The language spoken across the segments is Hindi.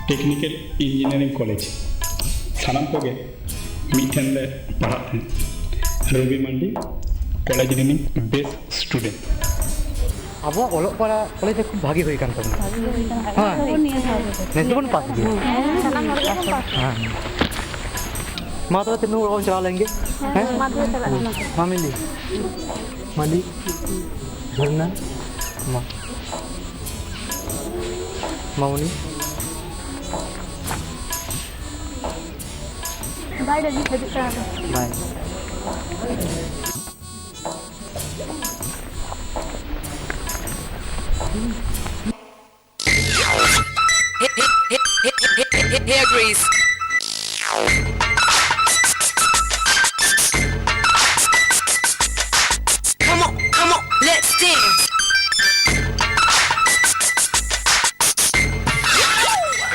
टेक्निकल इंजीनियरिंग कॉलेज सानाम को मिठन ले पढ़ाते रवि मंडी कॉलेज रिनिंग बेस्ट स्टूडेंट अब ओलो पड़ा कॉलेज खूब भागी हुई कान पर हां नेटबन पास गया हां माता तेनु और चला लेंगे हैं मामिली माली झरना मौनी बाय डली खदी का bye hair grease. Come on, let's dance.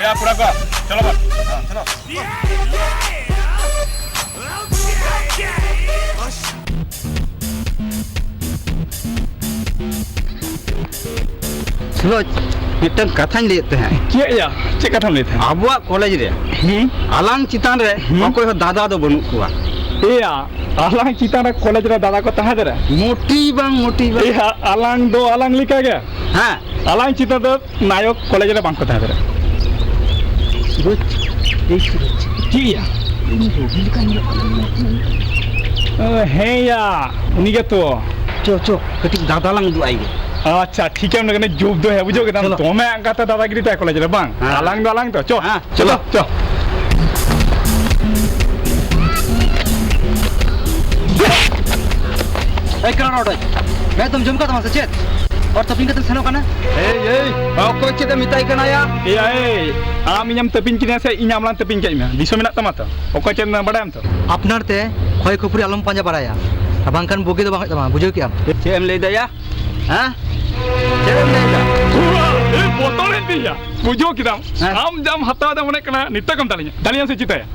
या पूरा का चलो बस हां चलो सुनो मिटन कथा लेते हैं क्या या चे कथा लेते हैं अब कॉलेज रे आलांग चितान रे कोई दादा दो बनु कुआ या आलांग चितान रे कॉलेज रे दादा को तहा दरे मोटी या आलांग दो आलांग लिखा गया हां आलांग चितान दो नायक कॉलेज रे बांग को तहा दरे क्या है या उन्हीं के तो चो कटी दादा लांग दु आई अच्छा ठीक है हमने जोब दो है बुझो के तो मैं अंगाता दादागिरी ता कॉलेज रे बांग आलांग तो चो चलो ए करा रोड मैं तुम जमका तमा से चेत और तपिन का सेनो काना ए कोई चेत मिताई कना या आम इनाम तपिन किना से इनाम लान तपिन के में दिसो मेना तमा तो ओको चेत ना बडायम तो अपनार ते खोय खपुरी आलम पांजा बाराया बांगकान बोगे दो बांग तमा बुझो कि आप चे एम ले दया हां चे एम ले दा ए बोतल है दिया बुझो कि दाम आम जाम हता दा मने कना नित्ता कम दालिया से चिताया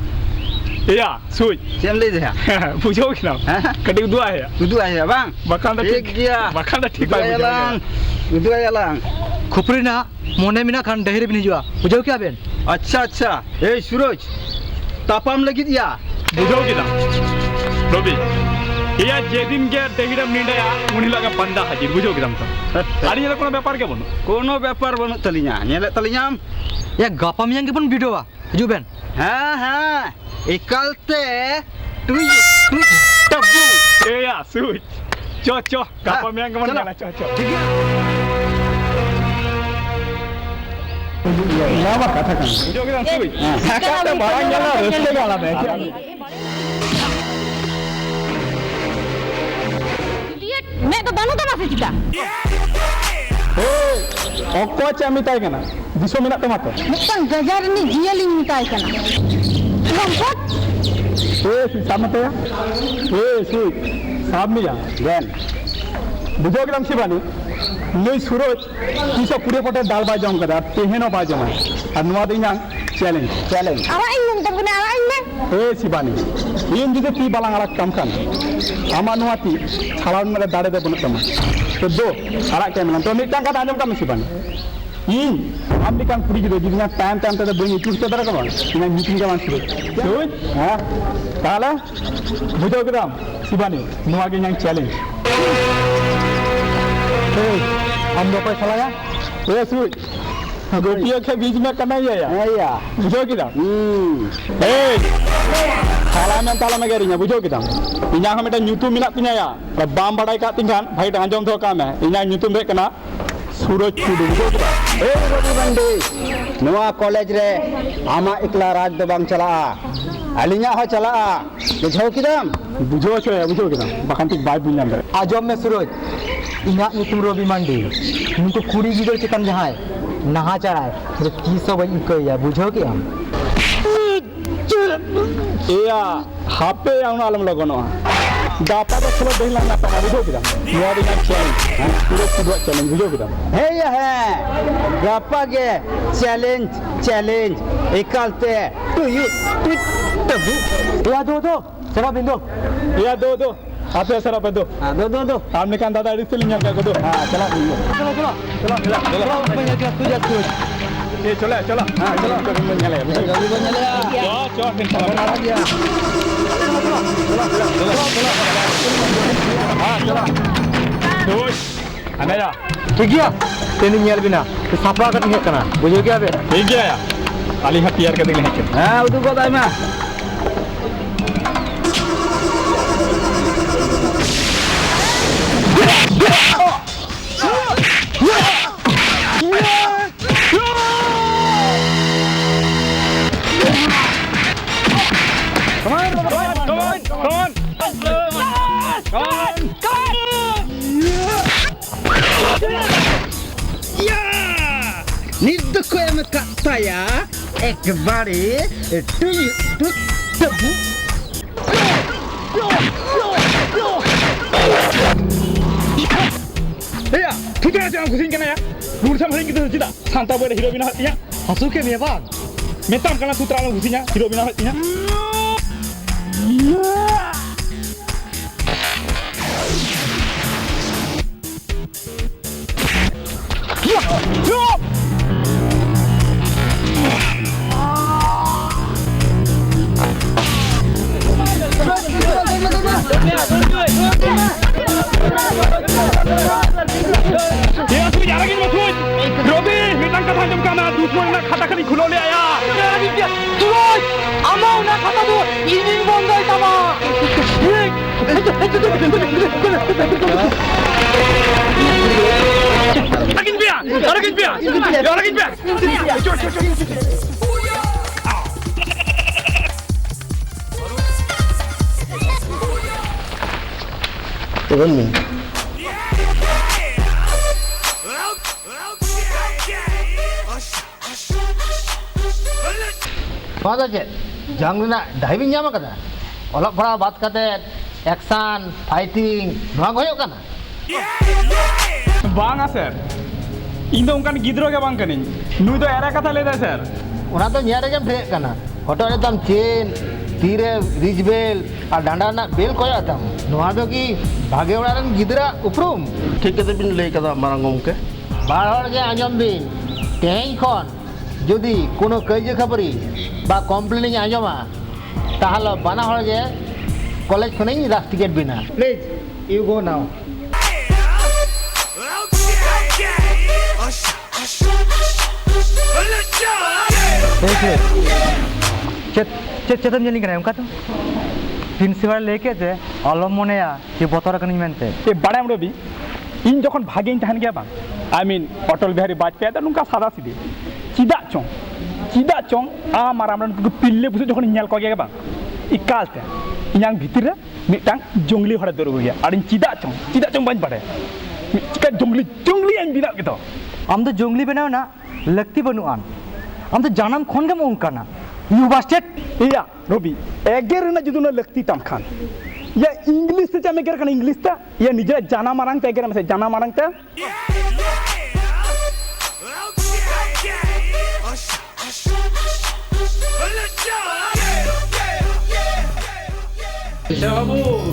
या सुई चे एम ले दया बुझो कि दाम कडी दुआ है बांग बाकान दा ठीक गया बाकान दा ठीक बाय दुआ यालांग खपुरी ना मोने मिना खान डहेरे बिन जुआ बुझो क्या बेन अच्छा ए सूरज तापाम लगी दिया बुझो कि दाम रवि या जेदिन के डेगिरम निंडया उनी लगा बंदा हाजिर बुझो कि दाम तो आरी रे कोनो व्यापार के बनो कोनो व्यापार बनो तलिया नेले तलियाम या गापा मियांग के बन वीडियोवा बुझो बेन हां इकलते तुई तब्बू ए या सुई चो गापा मियांग के बन चो ठीक है ᱱᱚᱣᱟ ᱠᱟᱛᱷᱟ ᱠᱟᱱᱟ ᱵᱩᱡᱷᱟᱹᱣ ᱠᱮᱫᱟᱢ ᱥᱩᱭ ᱥᱟᱠᱟᱛᱮ ᱢᱟᱲᱟᱝ ᱧᱮᱞᱟ ᱨᱟᱹᱥᱠᱟᱹ ᱜᱮ ᱟᱞᱟᱫᱟ मैं तो बनू तो मासे चिता ᱚᱠᱚᱭ ᱪᱮᱫ ᱢᱮᱛᱟᱭ ᱠᱟᱱᱟ ᱫᱤᱥᱚ ᱢᱮᱱᱟᱜ ᱛᱟᱢᱟ ᱛᱚ मिटन गजार नि जियलिंग मिताय कना लंपट साब मत सुई साब मिया देन बुझो केदाम शिवानी नई सूरज तीसो पूरे पटे दाल बा जम कदा तेहेनो बा जमा और नुआ दिना चैलेंज चैलेंज आवा इन नुम तब ने आवा इन में शिवानी इन जुदे ती बालांग आड़ा कम खान आमा नुआ ती छालावन में दाड़े दे बनुत तमा तो दो आड़ा के मेना तो मिटांग का आंजम काम शिवानी इन आम लिकान पुरी गिदो जिना टाइम टाइम ते बई चूस के दरा कबान इन मीटिंग का मानसि सुई हां ताला बुझो केदाम शिवानी नुआ के yang चैलेंज हम दो पैसा लगा ए सुई गोपियों के बीच में करना ही है यार बुझो किदा ए साला में ताला में गेरिnya बुझो किदा इना हम एटा nyutum मिना तिnya या बाम बड़ाई का तिंगान भाई आंजम तो काम है इना nyutum रे कना सूरज टुडू बुझो किदा ए रवि बंडी नवा कॉलेज रे आमा एकला राज दो बांग चला अलिnya हो चला बुझो किदा बुझो किदा बाकान ठीक बाय बुझाम दे आजम में सूरज इना ᱧᱩᱛᱩᱢ रवि मांडी नुको कुड़ी गिदर चिकन जहां नहा चढ़ाए तो की सब इकया बुझो के हम एया हापे आउना आलम लगनो दापा तो चलो देख लाना ता बुझो किदा नुआ दिना चैलेंज पूरे पूरा चैलेंज बुझो किदा हे या है गापा के चैलेंज एकलते तू यू तबु या दो चला बिंदु या दो आपे सर आपे दो दो हमने कान दादा रिस लिया क्या दो हां चला ये चला हां चलो चलो चलो हां चला दोस्त ana ya ठीक गया तेनी nyel bina sapa kan हे kana बुझो क्या बे ठीक गया या ali hatiar ka dile heke हां उदु को दाई मा निर्दको एम saya एक बारी तबु ya ठीक है jangan kusin kana ya lur sam hari kita cita santa boleh hero bina hatinya हसू के ने बा metam kana sutra alam kusinnya hero bina hatinya Ya sudah jarang ini masuk. Robi, minang kata jam kana, dusun nak kata kali kulo le aya. सूरज amau na kata tu ini bondai tama Lagin biar. turun ni बात है जंग ना डाइविंग ᱧᱟᱢ ᱟᱠᱟᱫᱟ ᱚᱞᱚᱜ ᱯᱟᱲᱦᱟᱣ ᱵᱟᱫ ᱠᱟᱛᱮ ᱮᱠᱥᱟᱱ ᱯᱷᱟइटिंग ᱱᱚᱣᱟ ᱠᱚ ᱦᱩᱭᱩᱜ ᱠᱟᱱᱟ Bang sir. Ini tu kan gidro ke bang kani. Nu tu era kata leda sir. ᱚᱱᱟ ᱫᱚ ᱧᱮᱞ ᱨᱮᱜᱮᱢ ᱴᱷᱮᱠ ᱠᱟᱱᱟ ᱦᱚᱴᱚᱜ ᱨᱮ ᱛᱟᱢ ᱪᱮᱱ ᱛᱤᱨᱮ ᱨᱤᱡ ᱵᱮᱞ ᱟᱨ ᱰᱟᱸᱰᱟ ᱨᱮᱱᱟᱜ ᱵᱮᱞ ᱠᱚᱭᱚᱜ ᱛᱟᱢ ᱱᱚᱣᱟ ᱫᱚ ᱠᱤ ᱵᱷᱟᱜᱮ ᱚᱲᱟᱜ ᱨᱮᱱ ᱜᱤᱫᱽᱨᱟᱹ ᱩᱯᱨᱩᱢ ठीक है बिन लई कदा मारांग गमके ᱵᱟᱨ ᱦᱚᱲ ᱜᱮ ᱟᱸᱡᱚᱢ ᱵᱤᱱ ᱛᱮᱦᱮᱧ ᱠᱷᱚᱱ ᱡᱩᱫᱤ ᱠᱳᱱᱳ ᱠᱟᱹᱭᱡᱟᱹ ᱠᱷᱟᱹᱯᱟᱹᱨᱤ ᱵᱟ ᱠᱚᱢᱯᱞᱮᱱ ᱤᱧ ᱟᱸᱡᱚᱢᱟ তাহলে বানা হল যে কলেজ খনেই রাস্টিকেট বিনা প্লিজ ইউ গো নাও चेतन जनी कना उनका तो प्रिंसिपल लेके जे अलम मनेया कि बतर कनी मेनते ए बड़ाम रवि इन जखन भागेन तहन गया बा आई मीन अटल बिहारी वाजपेयी तो नुका सादा सीधे चिदा चों आम आराम पिल्ले बुझे जो नेल को गया बांग इकालते इन्यां भीतर मिटांग जंगली हड़ा दर गया और चिदा चों बाñ पड़े चिका जंगली आइन बिना gitu आम तो जंगली बनाओ ना लगती बनुआन आम तो जानम खोन गम उनकाना you bastard iya Robi eger na juduna lakti tam khan ya English te jame ger kan English ta ya nijera jana marang te eger mase jana marang ta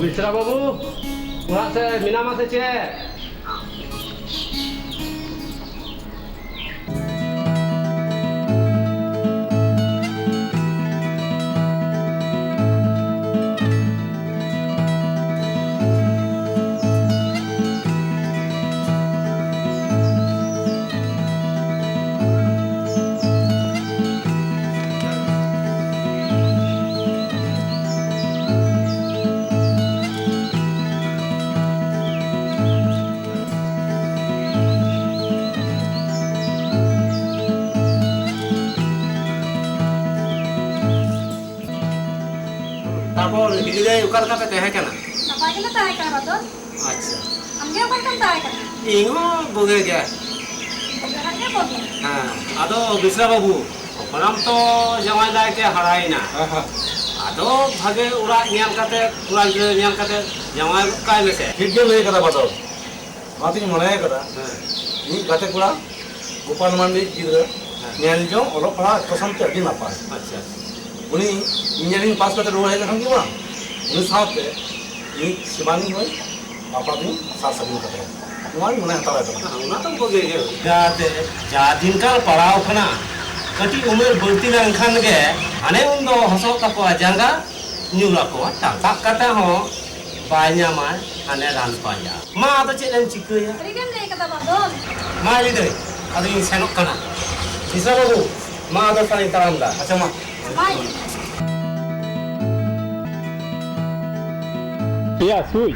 Bisra babu, urat se mina mase ce. তারপর হিজুরে উকাল কাপে তেহে কেনা Napai kena tahay ka na ba doon? আচ্ছা Ang gaya pa kang tahay ka na? ইংও বুগে গে Pagkahan niya po. হ্যাঁ আদো বিসরা বাবু ওনাম তো জামাই দাইকে হারাই না আদো ভাগে উড়া নিয়াল কাতে উড়া নিয়াল কাতে জামাই কাই মেসে ঠিক গে লই কথা বাতাও মাতিনি মনে কথা নি গাতে কুড়া গোপাল মান্ডি গিদ্রা ᱧᱮᱞ ᱡᱚᱝ ᱚᱞᱚᱜ ᱯᱟᱲᱦᱟᱜ ᱠᱚᱥᱚᱢ ᱛᱮ ᱟᱹᱰᱤ ᱱᱟᱯᱟᱭ আচ্ছা ᱩᱱᱤ ᱤᱧᱡᱤᱱᱤᱭᱟরিং ᱯᱟᱥ ᱠᱟᱛᱮ ᱨᱩᱣᱟᱹᱲ ᱦᱮᱡ ᱞᱮᱠᱷᱟᱱ ᱜᱮ ᱵᱟᱝ ᱩᱱᱤ ᱥᱟᱶᱛᱮ ᱤᱧ ᱥᱤᱵᱟᱱᱤ ᱦᱚᱸ ᱟᱯᱟᱛᱤᱧ ᱥᱟᱨ ᱥᱟᱹᱜᱩᱱ ᱠᱟᱛᱮ ᱱᱚᱣᱟᱧ ᱢᱚᱱᱮ ᱦᱟᱛᱟᱣᱮᱫ ᱠᱟᱱᱟ ᱚᱱᱟ ᱛᱚ ᱵᱩᱜᱮ ᱜᱮ ᱡᱟᱛᱮ ᱡᱟ ᱫᱤᱱᱠᱟᱞ ᱯᱟᱲᱟᱣ ᱠᱟᱱᱟ ᱠᱟᱹᱴᱤᱡ ᱩᱢᱮᱨ ᱵᱟᱹᱲᱛᱤ ᱞᱮᱱᱠᱷᱟᱱ ᱜᱮ ᱦᱟᱱᱮ ᱩᱱ ᱫᱚ ᱦᱚᱥᱚᱜ ᱛᱟᱠᱚᱣᱟ ᱡᱟᱸᱜᱟ ᱧᱩᱨ ᱟᱠᱚᱣᱟ ᱴᱟᱝ ᱥᱟᱵ ᱠᱟᱛᱮ ᱦᱚᱸ ᱵᱟᱭ ᱧᱟᱢᱟ ᱦᱟᱱᱮ ᱨᱟᱱ ᱯᱟᱸᱡᱟ ᱢᱟ ᱟᱫᱚ ᱪᱮᱫ ᱮᱢ ᱪᱤᱠᱟᱹᱭᱟ Hari kan lay ka ba doon? ᱢᱟ ᱞᱤᱫᱟᱹᱧ ᱟᱫᱚᱧ ᱥᱮᱱᱚᱜ ᱠᱟᱱᱟ ᱵᱤᱥᱨᱟ ᱵᱟᱵᱩ ᱢᱟ ᱟᱫᱚ ᱛᱟᱦᱞᱮᱧ ᱛᱟᱲᱟᱢ ᱫᱟ ᱟᱪᱪᱷᱟ ᱢᱟ Napai. iya sui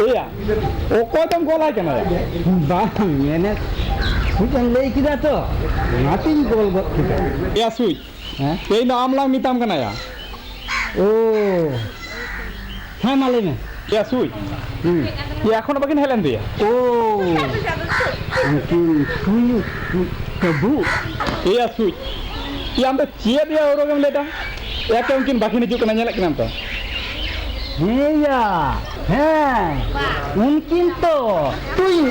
iya oko tam golai kena ya bang मैंने hujan lay kita to ngatin gol got kita iya sui ei na amlang mitam kena ya oh hai malay में iya sui ya এখন বাকিন হেলেন দিয়া oh mungkin tuyu kebu iya sui iya am to cie dia orogam leta ya ke mungkin bakin hijuk kena nyelek kenam to iya mungkin to tuyu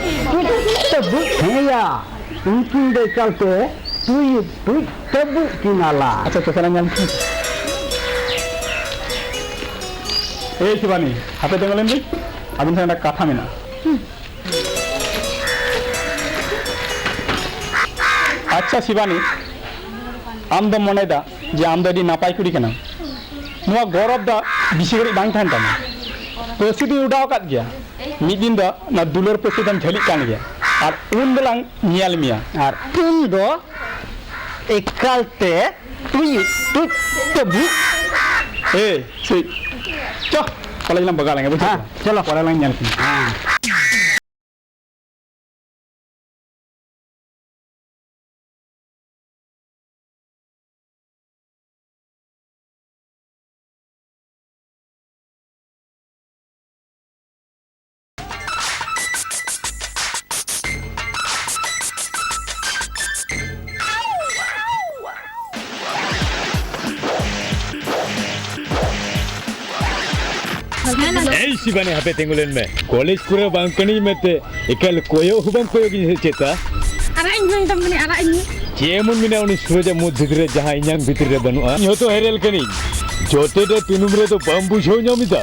kebu iya mungkin deh चलते tuyu kebu kinala আচ্ছা তো সালাম জানছি এই শিবানী হাতে দেঙ্গলেন দি আবিন সঙ্গে একটা কথা মেনা আচ্ছা শিবানী আম ᱫᱚ ᱢᱚᱱᱮᱫᱟ ᱡᱮ ᱟᱢ ᱫᱚ ᱟᱹᱰᱤ ᱱᱟᱯᱟᱭ ᱠᱩᱲᱤ ᱠᱟᱱᱟᱢ ᱱᱚᱣᱟ ᱜᱚᱨᱚᱵ ᱫᱚ ᱵᱤᱥᱤ ᱜᱷᱟᱹᱲᱤᱡ ᱵᱟᱝ ᱛᱟᱦᱮᱱ ᱛᱟᱢᱟ ᱯᱟᱹᱥᱤ ᱫᱚᱧ ᱩᱰᱟᱣ ᱟᱠᱟᱫ ᱜᱮᱭᱟ ᱢᱤᱫ ᱫᱤᱱ ᱫᱚ ᱚᱱᱟ ᱫᱩᱞᱟᱹᱲ ᱯᱟᱹᱥᱤ ᱫᱚᱢ ᱡᱷᱟᱹᱞᱤᱜ ᱠᱟᱱ ᱜᱮᱭᱟ ᱟᱨ ᱩᱱ ᱫᱚᱞᱟᱝ ᱧᱮᱞ ᱢᱮᱭᱟ আর তুই দো একালতে তুই তুই kebu এই সেই চ কলেজ লাম বগালেঙ্গে বুঝছো চলো পরে লাং ñal এই শিবানী হাতে তেঙ্গুলেন মে কলেজ করে বাংকানি মেতে একাল কোয়ো হুবাং কোয়ো গিয়ে চেতা Ara inyong tamani ara inyo. যেমন মিনা উনি সুরজা মধ্যে ধরে যাহা ইঞ্জাং ভিতরে বানুয়া হতো হেরেল কানি জোতেটা তিনুমরে তো বাম্বু ছৌ নামিতা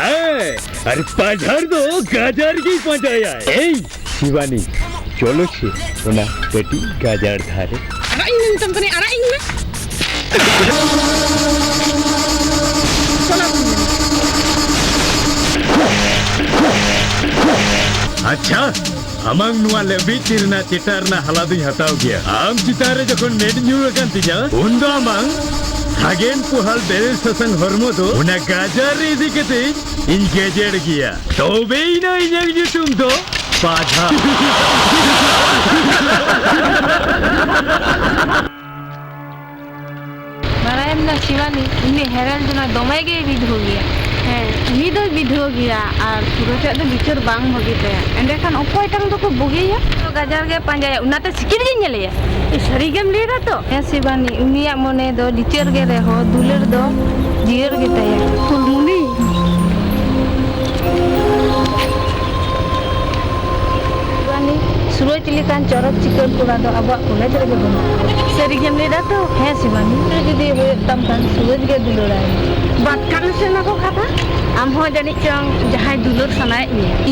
হ্যাঁ আরে পাঝার তো গাজার কি পাঁচায়া এই শিবানী চলো সে ওনা পেটি গাজার ধারে Ara inyong tamani ara inyo. আচ্ছা আমাং নুয়া লেবি তিরনা চিটারনা হালাদুই হাতাও গিয়া আম চিতারে যখন নেড নিউ কান তিজা উন্ডো আমাং হাগেন পুহাল বেরেল সসং হরমো তো ওনা গাজার এদিকেতে ইনগেজেড গিয়া তবেই না ইঞ্জাং জিতুম তো পাঝা शिवानी उन्नी हेरल जना दमे गे विधो गया है उन्नी दो विधो गया और सुरज दो बिचर बांग भगी ते एंडे खान ओकोय टांग दो को बोगिया तो गाजार गे पांजाया उनाते सिकिर गे नेलेया ए सरी गेम लेरा तो है शिवानी उन्नीया मने दो लिचर गे रे हो दुलर दो जियर गे ताया फुलमुनी शिवानी सूरज लेकान चरक चिकन कोड़ा दो अब कॉलेज रे गे बना सरी गेम लेरा तो है शिवानी जदी होय तम कान सूरज गे दुलराय बात कान से ना को कथा आम हो जानी चंग जहां दुलर सनाय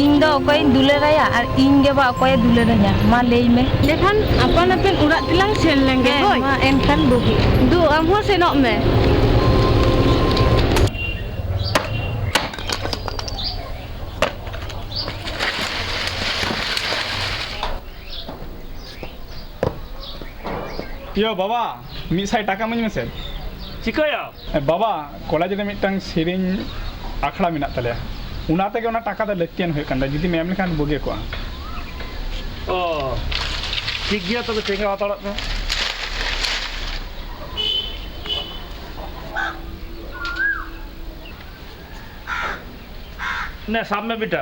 इन दो कोई दुलराया और इन गे बा कोई दुलराया मा लेई में लेखान अपन अपन उड़ा तिलांग सेन लेंगे होय मा एनखान बोगी दु आम हो सेनोक में यो बाबा मिसाई टाका मनी मेसे चिकाया बाबा कॉलेज रे मिटang सेरिंग आखड़ा मिना तले उनाते के उना टाका द लक्तियन होय कंदा जदी मेम लेखान बोगे को ओ ठीक गया तो तेंगा हाताड़त में ने साम में बेटा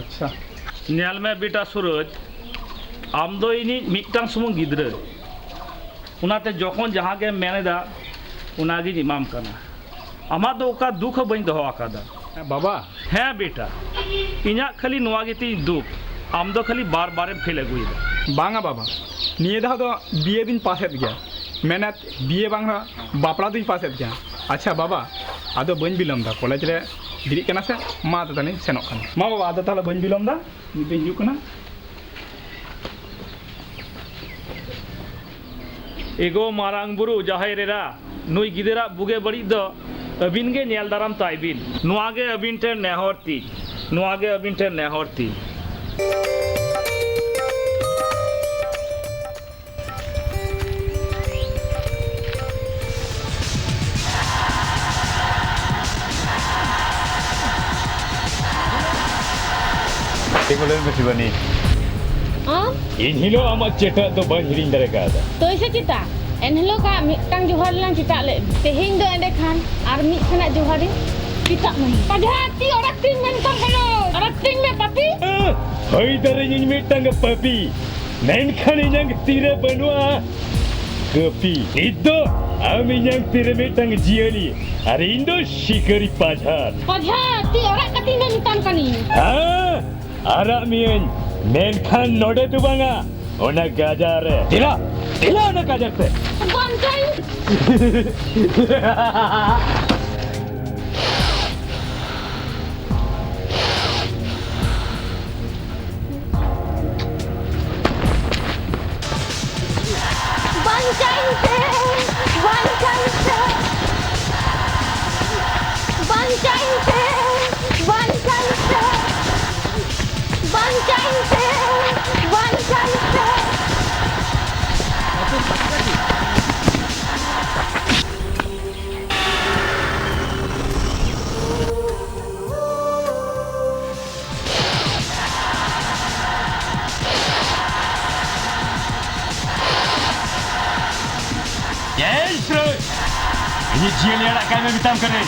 अच्छा नेल में बेटा सूरज आम दो इनी मिटang सुमुंग गिद्रे उनाते जखन जहां गे मेनेदा उनागी इमाम कना आमा दो का दुख बइन दो आकादा बाबा है बेटा इना खाली नोआ गेती दुख आम दो खाली बार बार फेल अगुइदा बांगा बाबा निये दा दो बीए दिन पासेत गया मेहनत बीए बांगा बापड़ा दिन पासेत गया अच्छा बाबा आदो बन बिलम दा कॉलेज रे गिरी कना से मा तनी सेनोक कना मा बाबा आदो ताला बन बिलम दा निते हिजु कना एगो मारांग बुरु जाहेरेरा नुई गिदरा बुगे बड़ी दो अबिन गे नेल दाराम ताइबिन नुआगे अबिन टे नेहरती नुआगे अबिन टे नेहरती tinggalin masih bani इन हिलो आमा चेटा तो बन हिरिंग दरे का ada तो इसे चिता एनहलो का मिटang जोहार lang चिता ले तेहिं दो एंडे खान आर मी सना जोहारी चिता मई पढ़ाती और एक्टिंग में तो हेलो और एक्टिंग में पापी हई दरे इन मिटang papi main kan yang tira benua kopi itu ami yang tira mitang jiali hari indo shikari pajhati orang kating में मिटang कनी ha arak mien Menkan node tu banga, ona gajar, tila ona gajar te. Bantai. Bantai te, bantai te, bantai te, bantai te. Yes, bro. Ini jian yang nak kami hitam kena.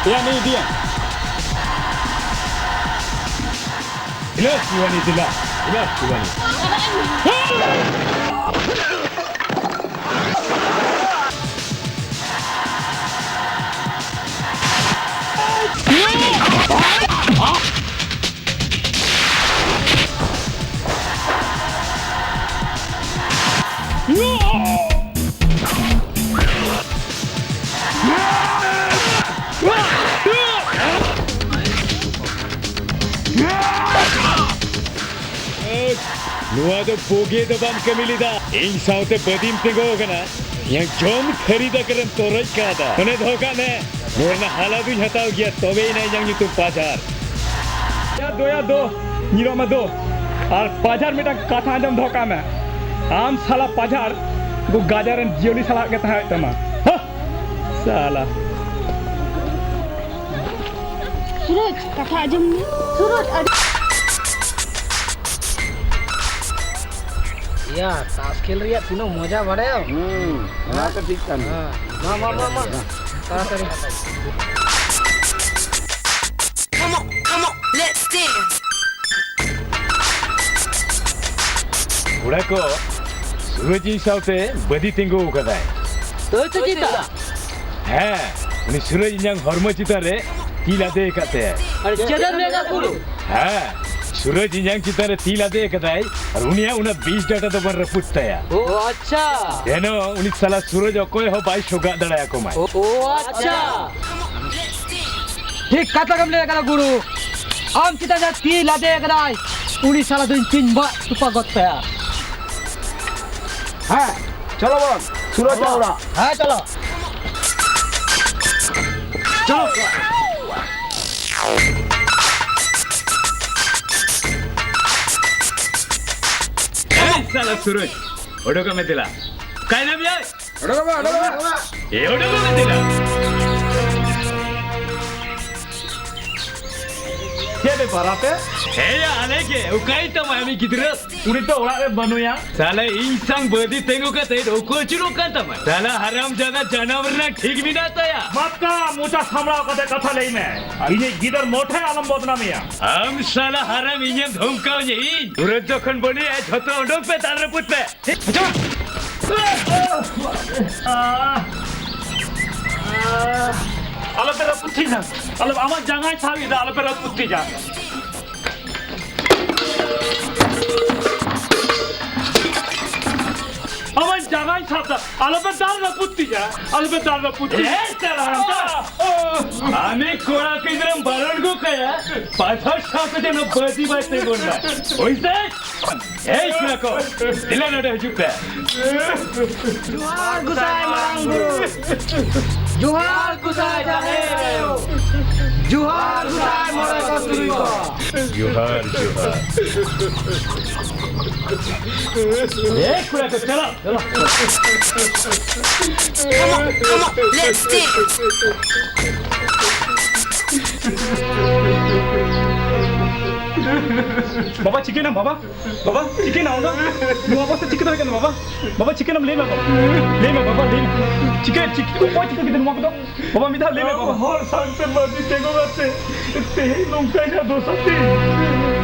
या नहीं दिया Jelas Iwani jelas. Jelas Iwani. Nuah tu poge tu bam kemilida. Ing saute badim tengok kena. Yang jom kharida keren toraj kada. Mana dhoka ne? Nurna haladu hatau gya tobe ini yang itu pajar. या दो नीरो में दो और पाजार में कथा आजम धोखा में आम साला पाजार वो गाजर जियोली साला के तहा तमा साला सूरज कथा आजम सूरज या ताश खेल रही है तीनों मजा बढ़े ना तो ठीक था मा Come on, let's dance. Udah ko Suraj saute badi tinggu kadai. तो चिता Heh, ini Suraj yang hormat cita re tila de kate. अरे चदर लेगा गुरु Heh, Suraj yang cita re tila de kadai. और उन्हें उन्हें 20 डाटा तो बन रपुटता ya. ओ अच्छा Deno उन्हें salah Suraj okoy ho bai shoga dada ya komai. ओ अच्छा ঠিক কথা কমলে করা গুরু আম চিতা যা তি লাদে করাই উনি সালা দুই তিন বার তুপা গত্তা হ্যাঁ চলো বল সুরজ ওরা হ্যাঁ চলো Eh, salah Suraj. Odo ka metila. Kai na biya? Odo ka. Eh, odo ka metila. Kaya be parate? Hey ya, ane ke? Ukai ta mami gidra. Uni to orak re banu ya. Salah insang badi tengu ka te roko churo kan ta mai. Salah haram jana janamar na ठीक भी ना ta ya. মাক্কা মোটা সামড়া কথা কথা লই মে ইনি গিদার মোঠে Alam বদনামিয়া Am salah haram inyam dhomkao ye. Suraj jokhon boni e jhoto odok pe tar re put pe. আলপেরা পুত্তি না আলপ আমার জাঙ্গায় ছাড়ি দা আলপেরা পুত্তি যা আমার জাঙ্গায় ছাড়া আলপের দার না পুত্তি যা আলপের দার না পুত্তি Eh, salah haram ta. Ame kora ke idram baron ko kaya. Pachar saate jano badi baite gonna. Oise? Hey, kura ko. Dila na de jukta. Johar গুসাই মাঙ্গুরু Johar গুসাই জানে জোহার গুসাই মরে কতুরি কো Johar, johar. Eh kura ko চলো চলো Come on, let's dance. Baba chicken na baba. Baba chicken na onda. Nu apa se chicken na baba. Baba chicken na le me baba. Le me baba le. Chicken chicken. Koi chicken kita nu apa to? Baba mitha le me baba. হর শান্তে বদি তেগো গতে তেই লঙ্কাই না দোসতি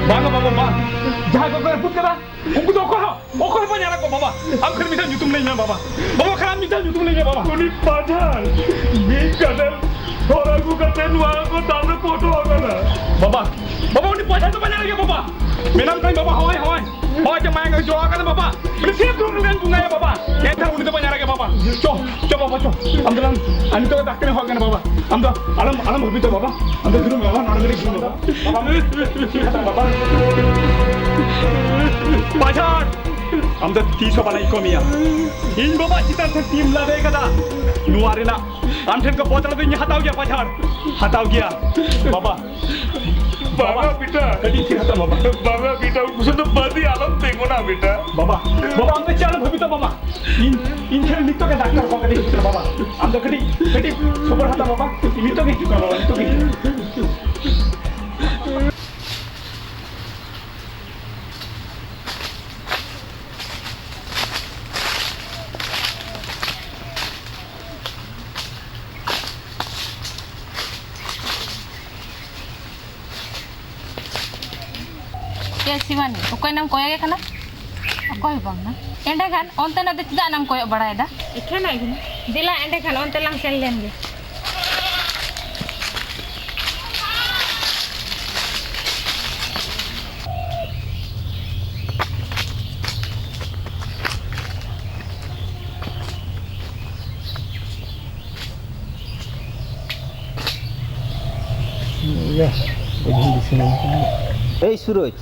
Banga baba ba. Jaha ko kar put kara. Ungu to ko ha. O ko pa nyala ko baba. Am khar mitha jutum le me baba. Baba khar mitha jutum le me baba. উনি পাঠান বিগ কাদের হরাগু কাতে নুয়া কো তামনে photo আগলা Baba. Baba uni paisa to pa nyala ke baba. Menam kai baba hawai hawai. Hawai ke mai ngai jo ka baba. Ini siap dulu dengan bunga ya baba. Kita uni to pa nyala ke baba. Co baba co. Am dalam ani to tak kene hogan baba. Am to alam hobi to baba. Am to dulu baba nana gari dulu baba. Baba. Pacar. Am to 300 bala ikomiya. In baba kita se team la de kada. Nuarila. Am then ko botol to ini hatau gaya pacar. Hatau gaya. Baba. বাবা বেটা Kadi sih hata baba. বাবা বেটা শুধু বাদি আলম দেখো না বেটা Baba, baba am chala bhabi to baba. In khel nitto ke doctor ko kadi hitra baba. Am to kadi super hata baba. Nitto ke hitra baba. Nitto ke. Ke Sivani, okoy nam koyage kana? Okoy bang na. Ende kan onte na de chida nam koyok baray da. Ikhana gini. Dila ende kan onte lang sen len ge. এই সুরজ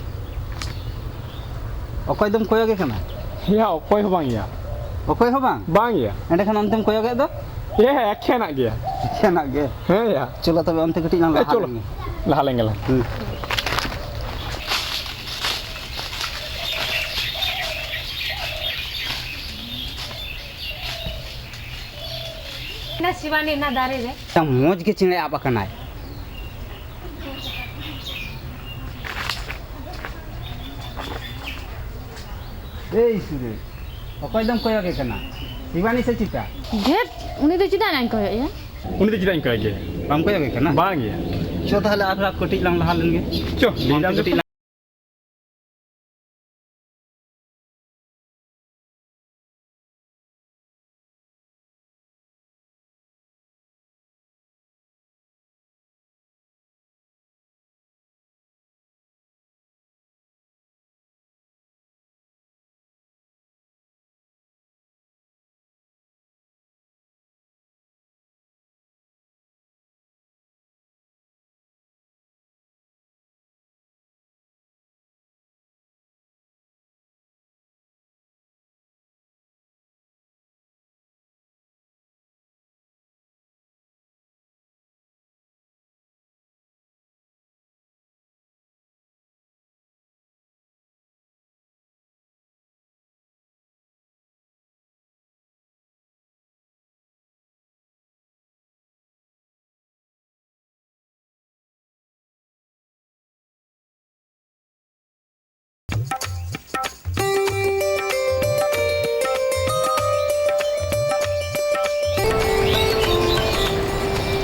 অকয় দম কয়গে কেনা Ya, okoi ho bang ya. অকয় হবাং Bang ya. এন্ডেখান অন্তেম কয়গে দো Ya, ekhena gaya. কেনা গে He ya. চলো তবে অন্তে কটি লাম চলো। Laha lenga lah. Na Sivani na dare re. তা মজ গে চিনে আবা কানাই এই সুরে অকয় দম কয়গে কেনা শিবানী সে চিতা Jet, uni do chida nan koyok ya. उन्हीं तो चिदाई कहे बाम को गए ना बांग गया चो ताहले आखरा कटिज लांग लहा लेंगे चो लीला कटिज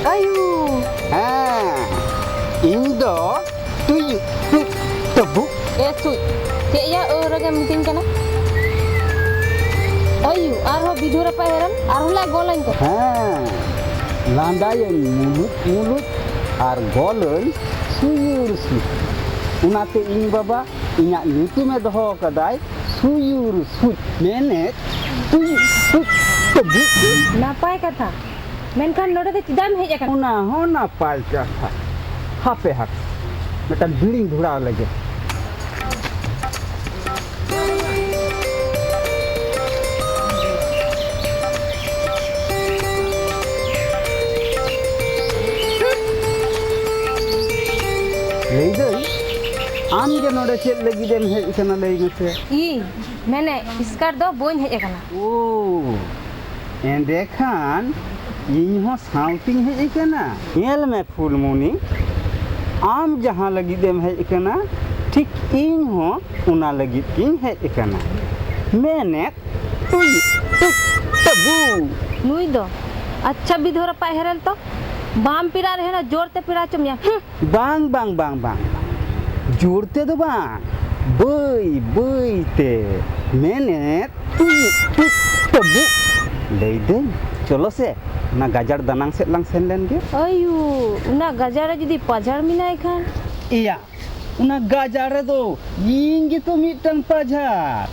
ayu Indo tuyu tebu sui cek ya orang yang mungkin kana ayu arho bidura pa heran arho la golan ko landayan mulut ar golon suyur su unate ing baba inya nyutume doho kadai suyur su menet tuyu tebu napai kata menkan node te tidam hej akan una hona palcha hape hak metan biling dhura lage Leidai, am ge node chet lagi dem hej kana lei mese. i mene iskar do boin hej akana Oh, ende khan ᱤᱧ ᱦᱚᱸ ᱥᱟᱶᱛᱤᱧ ᱦᱮᱡ ᱟᱠᱟᱱᱟ ᱧᱮᱞ ᱢᱮ ᱯᱷᱩᱞᱢᱩᱱᱤ ᱟᱢ ᱡᱟᱦᱟᱸ ᱞᱟᱹᱜᱤᱫ ᱮᱢ ᱦᱮᱡ ᱟᱠᱟᱱᱟ ᱴᱷᱤᱠ ᱤᱧ ᱦᱚᱸ ᱚᱱᱟ ᱞᱟᱹᱜᱤᱫ ᱤᱧ ᱦᱮᱡ ᱟᱠᱟᱱᱟ ᱢᱮᱱᱮᱫ ᱛᱩᱭ ᱛᱟᱵᱩ nui do अच्छा bidura pa heran to bam pira reh na jor te pira chum ya bang जोर ते दो bang ᱵᱟᱹᱭ ᱛᱮ ᱢᱮᱱᱮᱫ ᱛᱩᱭ ᱛᱟᱵᱩ ᱞᱟᱹᱭ ᱫᱟᱹᱧ चलो से ना गाजर दानांग से लांग सेन लेन गे ayu una gajara judi pajar minai khan iya una gajar do yingi to mitang pajar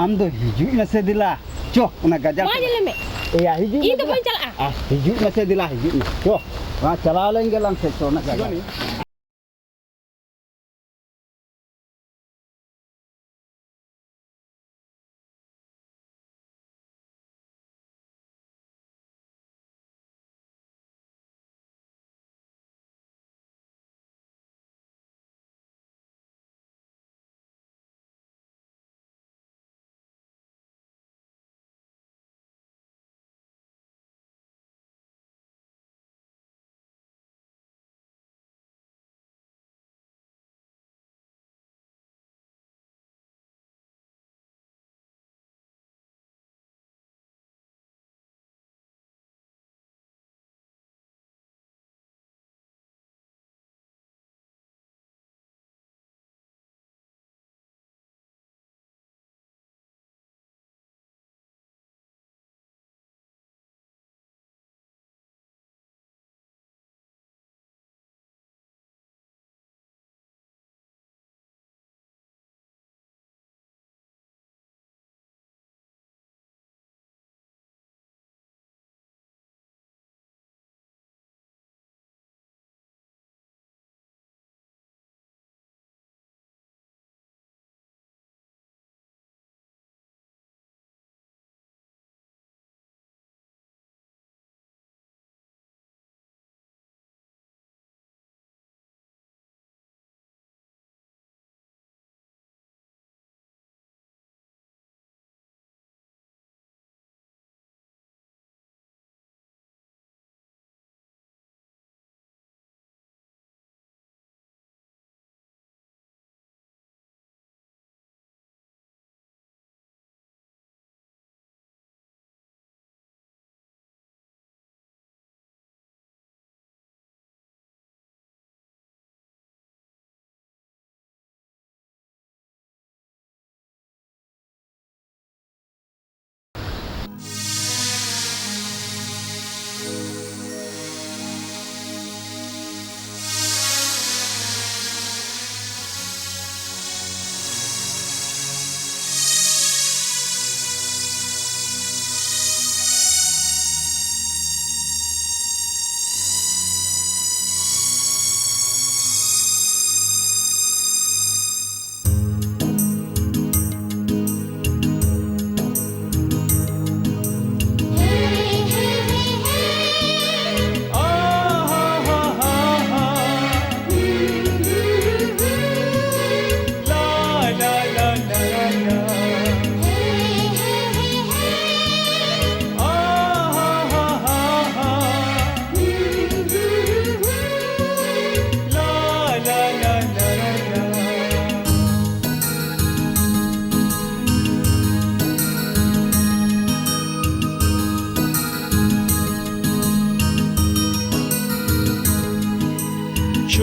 am do hiju mese dila cho una gajar ma jele me iya hiju i to kon chala hiju mese dila hiju cho wa chala लेंगे लांग से cho ना gajar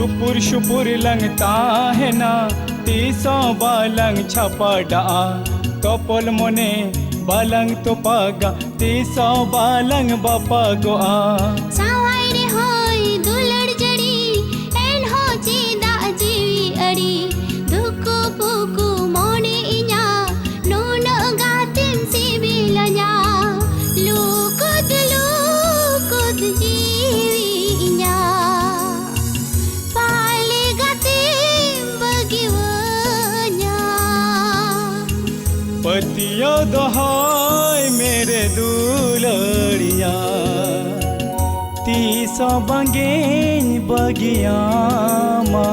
सुपुर सुपुर लंग ताहेना तीसो बालंग छापाडा कपल मने बालंग तो पागा तीसो बालंग बापा गोआ सावाई रे होय दुलड़ जड़ी एन हो चीदा जीवी अड़ी दुकु पुकु मोने इnya नून गातिम सिबिलnya लुकुत जीवी इnya पाले गातिम बगिवanya पतिया दहाय मेरे दुलड़िया तीसो बंगे बगिया माँ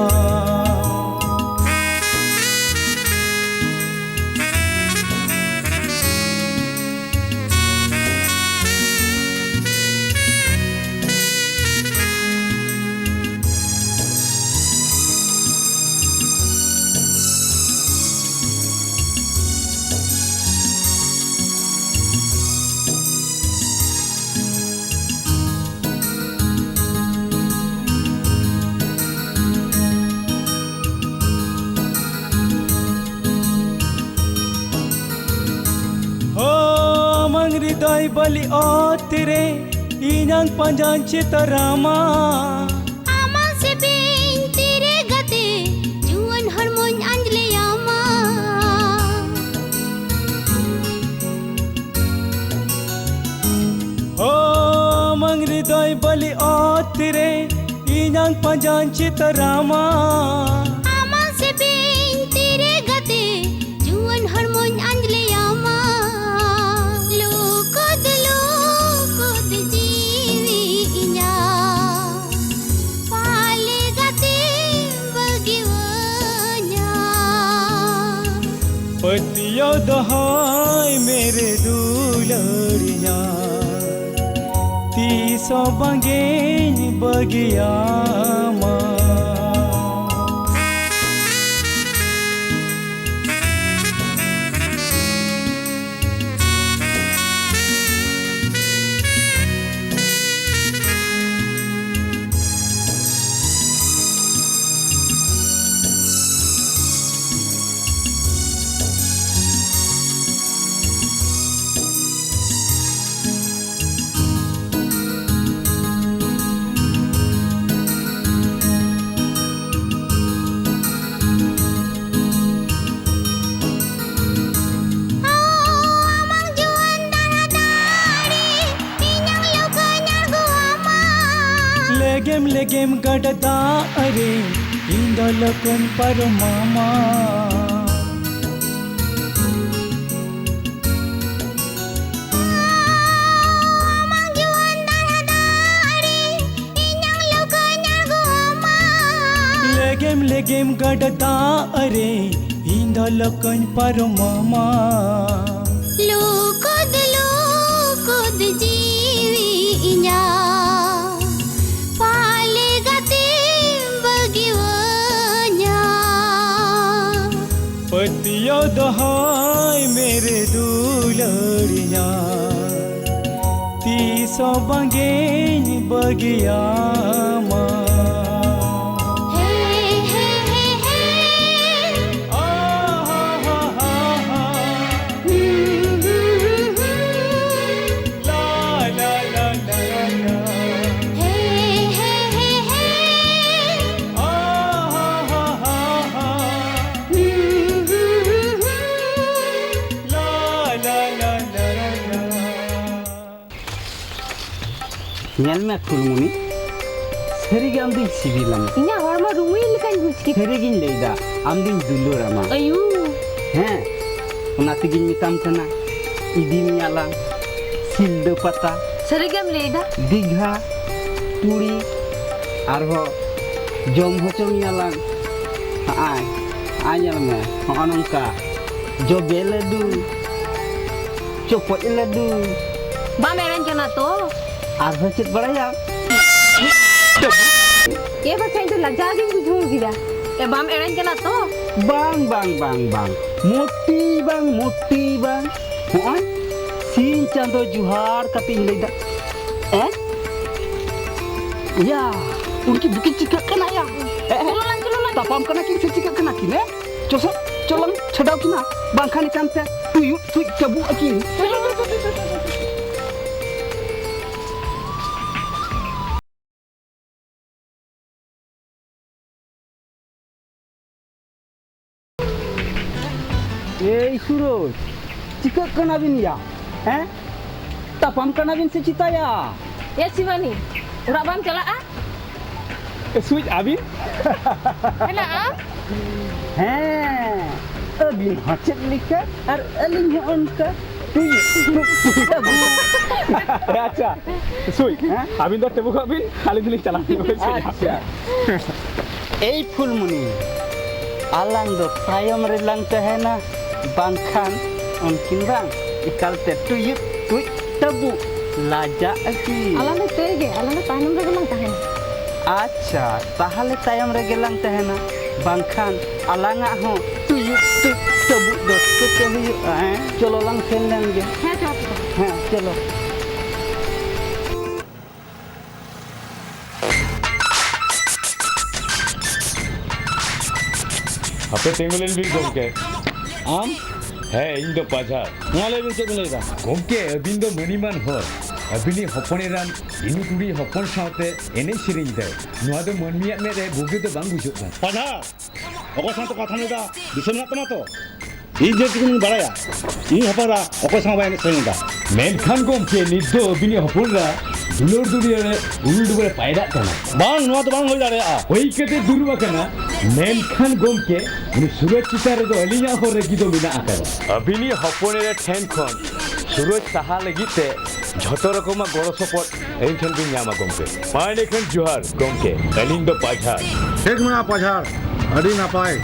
हृदय बलि तेरे इन्हं पंजान चितरामा आमा से बिन तेरे गते जुवन हरमोन अंजले आमा हो मंग हृदय बलि तेरे इन्हं पंजान चितरामा आमा से बिन तेरे गते जुवन हरमोन अंजले आमा पतिया दहाय मेरे दुलड़िया तीसो बंगे बगिया माँ legem gadada are indalakon par mama legem gadada are indalakon par mama lukod jiwi inya पतिया दहाय मेरे दुलड़िया तीसो बंगे बगिया माँ nyal me fulmuni serigi am din sibilam inya horma rumi lekan buski serigi leida am din dulurama ayu he ona tigin mitam kana idi nyalang sildo pata serigam leida digha turi arho jom hochom nyalang ai anyal me honongka jobeladu chopoladu ba meran kana to arho chit badaya ये बच्चा तो लज्जा दिन बुझो गिरा ए बाम एरन केना तो bang मोटी bang होय सीन चांदो जुहार कति लेदा ए या उनकी दुखी चिकक कना या tapam kena kin secikak kena kin Cosok colong cedau kina bangkan ikan teh tuyuk kebu akin Suroj, cikak kena bin ya? Tapam kena bin secita ya? Ya Sivani, urak bang cala ah? Switch abin? Kena ah? Abin hacet lika, alin onka. अच्छा सुई अभी तो टेबुक अभी खाली दिली चला अच्छा ए फुलमुनी आlang do tayam relang tahena bangkan onkin bang ikal te tuyuk tebu laja aki Alang tege, alang tanam regelang tahen. अच्छा tahale tayam regelang tahena bangkan alanga ho tuyuk tebu do ketehu cholo lang kheleng ge cholo apa tengulen bin gomke आम ᱤᱧ ᱫᱚ ᱯᱟᱡᱷᱟᱲ ᱱᱚᱣᱟ ᱞᱟᱹᱭ ᱵᱤᱱ ᱪᱮᱫ ᱵᱤᱱ ᱞᱟᱹᱭᱫᱟ ᱜᱚᱢᱠᱮ ᱟᱹᱵᱤᱱ ᱫᱚ ᱢᱟᱹᱱᱤᱢᱟᱱ ᱦᱚᱲ ᱟᱹᱵᱤᱱᱤ ᱦᱚᱯᱚᱱᱮᱨᱟᱱ ᱤᱱᱩ ᱠᱩᱲᱤ ᱦᱚᱯᱚᱱ ᱥᱟᱶᱛᱮ ᱮᱱᱮᱡ ᱥᱮᱨᱮᱧ ᱫᱟᱭ ᱱᱚᱣᱟ ᱫᱚ ᱢᱟᱹᱱᱢᱤᱭᱟᱜ ᱢᱮᱫ ᱨᱮ ᱵᱩᱜᱤ ᱫᱚ ᱵᱟᱝ ᱵᱩᱡᱷᱟᱹᱜ ᱠᱟᱱᱟ ᱯᱟᱡᱷᱟᱲ ᱚᱠᱚᱭ ᱥᱟᱶᱛᱮ ᱠᱟᱛᱷᱟᱢ ᱞᱟᱹᱭᱫᱟ ᱫᱤᱥᱟᱹ ᱢᱮᱱᱟᱜ ᱛᱟᱢᱟ ᱛᱚ ᱤᱧ ᱡᱮ ᱴᱩᱠᱩᱧ ᱵᱟᱲᱟᱭᱟ ᱤᱧ ᱦᱚᱯᱚᱱরা ᱚᱠᱚᱭ ᱥᱟᱶ ᱵᱟᱭ ᱮᱱᱮᱡ ᱥᱮᱨᱮᱧ ᱫᱟ ᱢᱮᱱᱠᱷᱟᱱ ᱜᱚᱢᱠᱮ ᱱᱤᱛ ᱫᱚ ᱟᱹᱵᱤᱱᱤ ᱦᱚᱯᱚᱱরা ᱫᱩᱞᱟᱹᱲ ᱫᱩᱞᱤᱭᱟᱹ ᱨᱮ ᱩᱞᱩ ᱰᱩᱵᱟᱹ ᱯᱟᱭᱨᱟᱜ ᱠᱟᱱᱟ ᱵᱟᱝ ᱱᱚᱣᱟ ᱫᱚ ᱵᱟᱝ ᱦᱩᱭ ᱫᱟᱲᱮᱭᱟᱜᱼᱟ ᱦᱩᱭ ᱠᱟᱛᱮ ᱫᱩᱨᱩᱵ ᱟᱠᱟᱱᱟ ᱢᱮᱱᱠᱷᱟन ᱜᱚᱢᱠᱮ ᱩᱱᱤ ᱥᱩᱨᱚᱡᱽ ᱪᱮᱛᱟᱱ ᱨᱮᱫᱚ ᱟᱹᱞᱤᱧᱟᱜ ᱦᱚᱸ ᱨᱟᱹᱜᱤ ᱫᱚ ᱢᱮᱱᱟᱜ ᱟᱠᱟᱫᱟ ᱟᱹᱵᱤᱱᱤ ᱦᱚᱯᱚᱱᱮᱨᱟ ᱴᱷᱮᱱ ᱠᱷᱚᱱ ᱥᱩᱨᱚᱡᱽ ᱥᱟᱦᱟ ᱞᱟᱹᱜᱤᱫ ᱛᱮ ᱡᱷᱚᱛᱚ ᱨᱚᱠᱚᱢᱟᱜ ᱜᱚᱲᱚ ᱥᱚᱯᱚᱦᱚᱫ ᱟᱹᱞᱤᱧ ᱴᱷᱮᱱ ᱵᱤᱱ ᱧᱟᱢᱟ ᱜᱚᱢᱠᱮ ᱢᱟ ᱮᱸᱰᱮᱠᱷᱟᱱ ᱡᱚᱦᱟᱨ ᱜᱚᱢᱠᱮ ᱟᱹᱞᱤᱧ ᱫᱚ ᱯᱟᱡᱷᱟᱲ ᱴᱷᱤᱠ ᱢᱮᱱᱟᱜᱼᱟ ᱯᱟᱡᱷᱟᱲ ᱟᱹᱰᱤ ᱱᱟᱯᱟᱭ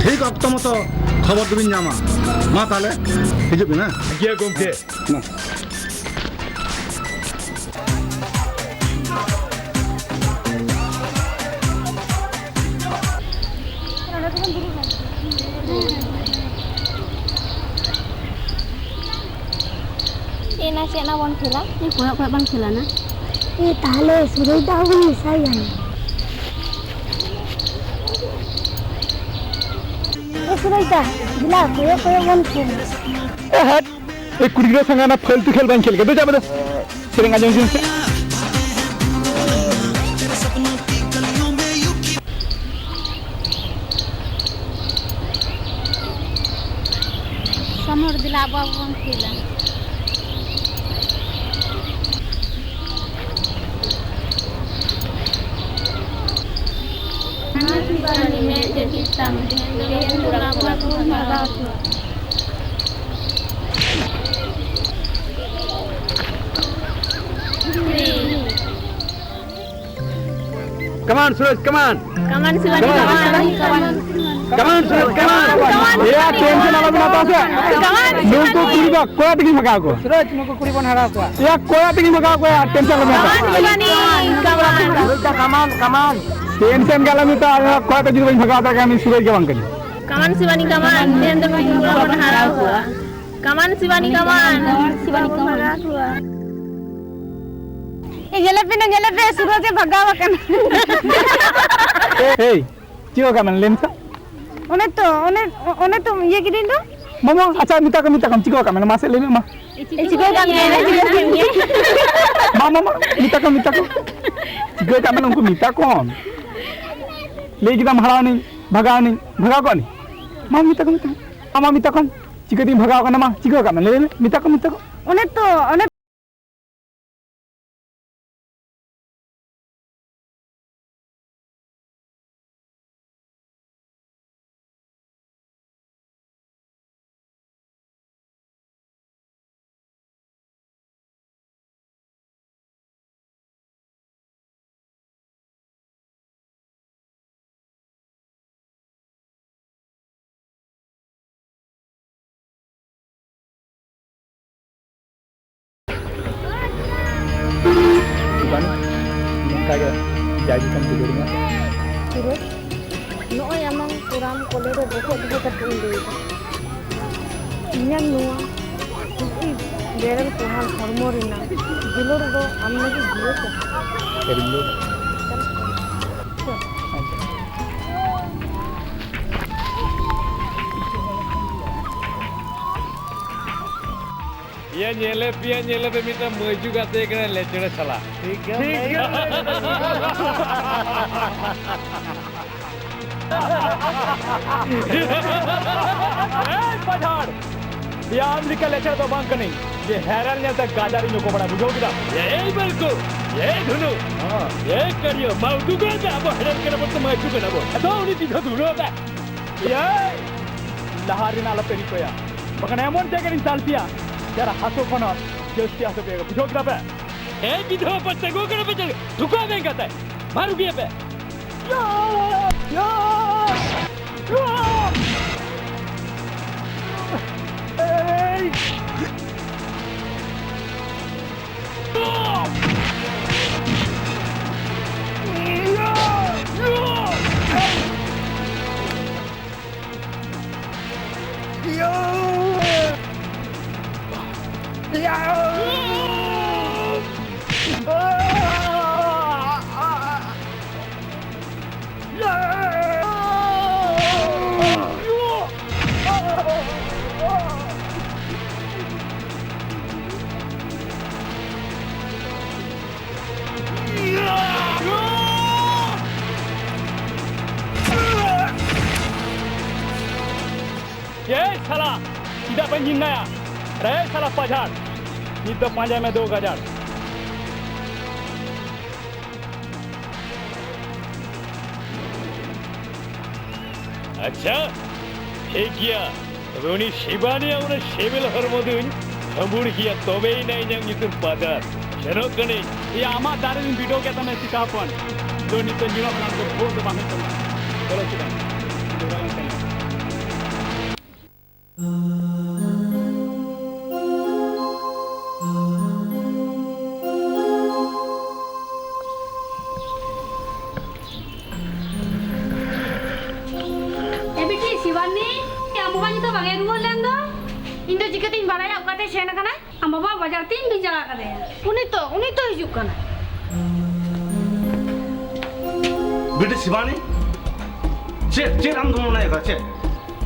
ᱴᱷᱤᱠ ᱚᱠᱛᱚ ᱢᱚᱛᱚ ᱠᱷᱚᱵᱚᱨ ᱫᱚᱵᱤᱱ ᱧᱟᱢᱟ ᱢᱟ ᱛᱟᱦᱞᱮ ᱦᱤᱡᱩᱜ ᱵᱤᱱ ᱜᱮ ᱜᱚᱢᱠᱮ Ina cek na wan khela ni koyak bang khela na tahle suroi da hu saya ni suroi da bila koyak wan khela हट एक कुड़ीरा संगा ना फालतू खेल बन खेल के दो जा बस सेरेंग आजम जी समर दिला बाबन खेला में jadi tanggung Come on, Suraj, come on. Come on, Sivani, come on. Come on, Suraj, come on. Ya, tension ala bina pase. Come on. Nuko kuri ba, koya tiki magao ko. Suraj muko kuri bon hara ko Ya, koya tiki magao ko ya, tension ala bina. Sivani, come on. come on Tension kala mita, koya tiki bani magao ta kami Suraj ke bangkali. Come on, Sivani, come on. Then the pura bon hara hua. Come on, Sivani, come on. Sivani, come on. Jalebi सूरज से भगावा करना Hey, चियो का मन लेंसा? उन्हें तो ये किधर दो? मामा, अच्छा मिता कम चिको का मन मासे ले मामा. चिको का मेरे मामा मिता कम चिको का मन उनको मिता कौन? ले kita mahal nih, भगाओ कौन? मामा मिता कम ama मिता कौन? चिको ती भगाओ का ना माँ, चिको का मन ले मिता कम उन्हें kayak jadi kan tidurnya. Terus, no emang kurang kalau udah bokok tertunda. Inyan no, itu beral Tuhan hormorina. Dulur do, amna di dulu. Terima. Ya nyele te minta maju kate kena lecere salah. ठीक पठाड़ ये अमेरिका लेकर तो बांक नहीं ये हैरान ने तक गाजारी को बड़ा बुझो किदा ये बिल्कुल ये धुनु ये करियो माउटू को जा अब हैरान करे मत मaju कना बो तो उनी दिखो धुनु बे ये लहारी नाला पेरी कोया बकन एमन जगह इन सालपिया जरा हाथों कोना जस्ती हाथों पे बुझो किदा बे ए विधो पर तगो करे पे झुका दे कहता है मारू गया पे या ये साला tidak penjinaya रे साला पछाड़ ये तो पांजा में 2 गजार अच्छा ठीक किया तबे उनी शिबानी और शेबेल हरमोदुन हम्बुड़ किया तबे ही नहीं जंग इतुन पादार शनो कने ये आमा दारे दिन वीडियो के तने सिकापन जो नित जीवा बना के बोल दे बांगे चला चलो चिदा दुगालन चले सेन कना हम बाबा बाजार तीन भी जगह करे उनी तो हिजुक कना बेटी शिवानी चे हम दोनों ना एका चे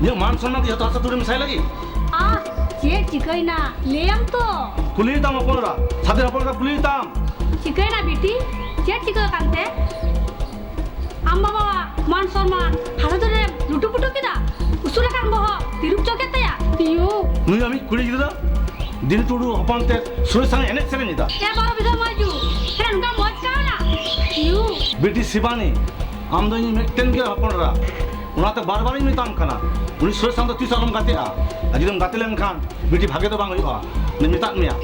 ये मान सम्मान दिया तो आसा तुरे मिसाई लगी आ चे चिकैना लेम तो कुली दाम अपनरा सादे अपनरा कुली दाम चिकैना बेटी चे चिकै कांते हम बाबा मान सम्मान हारो दरे लुटु पुटु किदा उसुरा कान बह तिरुप चकेतया तियु नुई आमी कुली गिदा दिन टुडू अपनते सोय संग एने सेरे निदा ए बारो बिदा माजू हेरा नुका मौज काना तियु बेटी शिवानी आम दो मिटन के अपनरा उनाते बार-बार ही मिताम खाना उनी सोय संग तो तीस आलम गाते आ अजिदम गाते लेन खान बेटी भागे तो बांग हुआ ने मितात मिया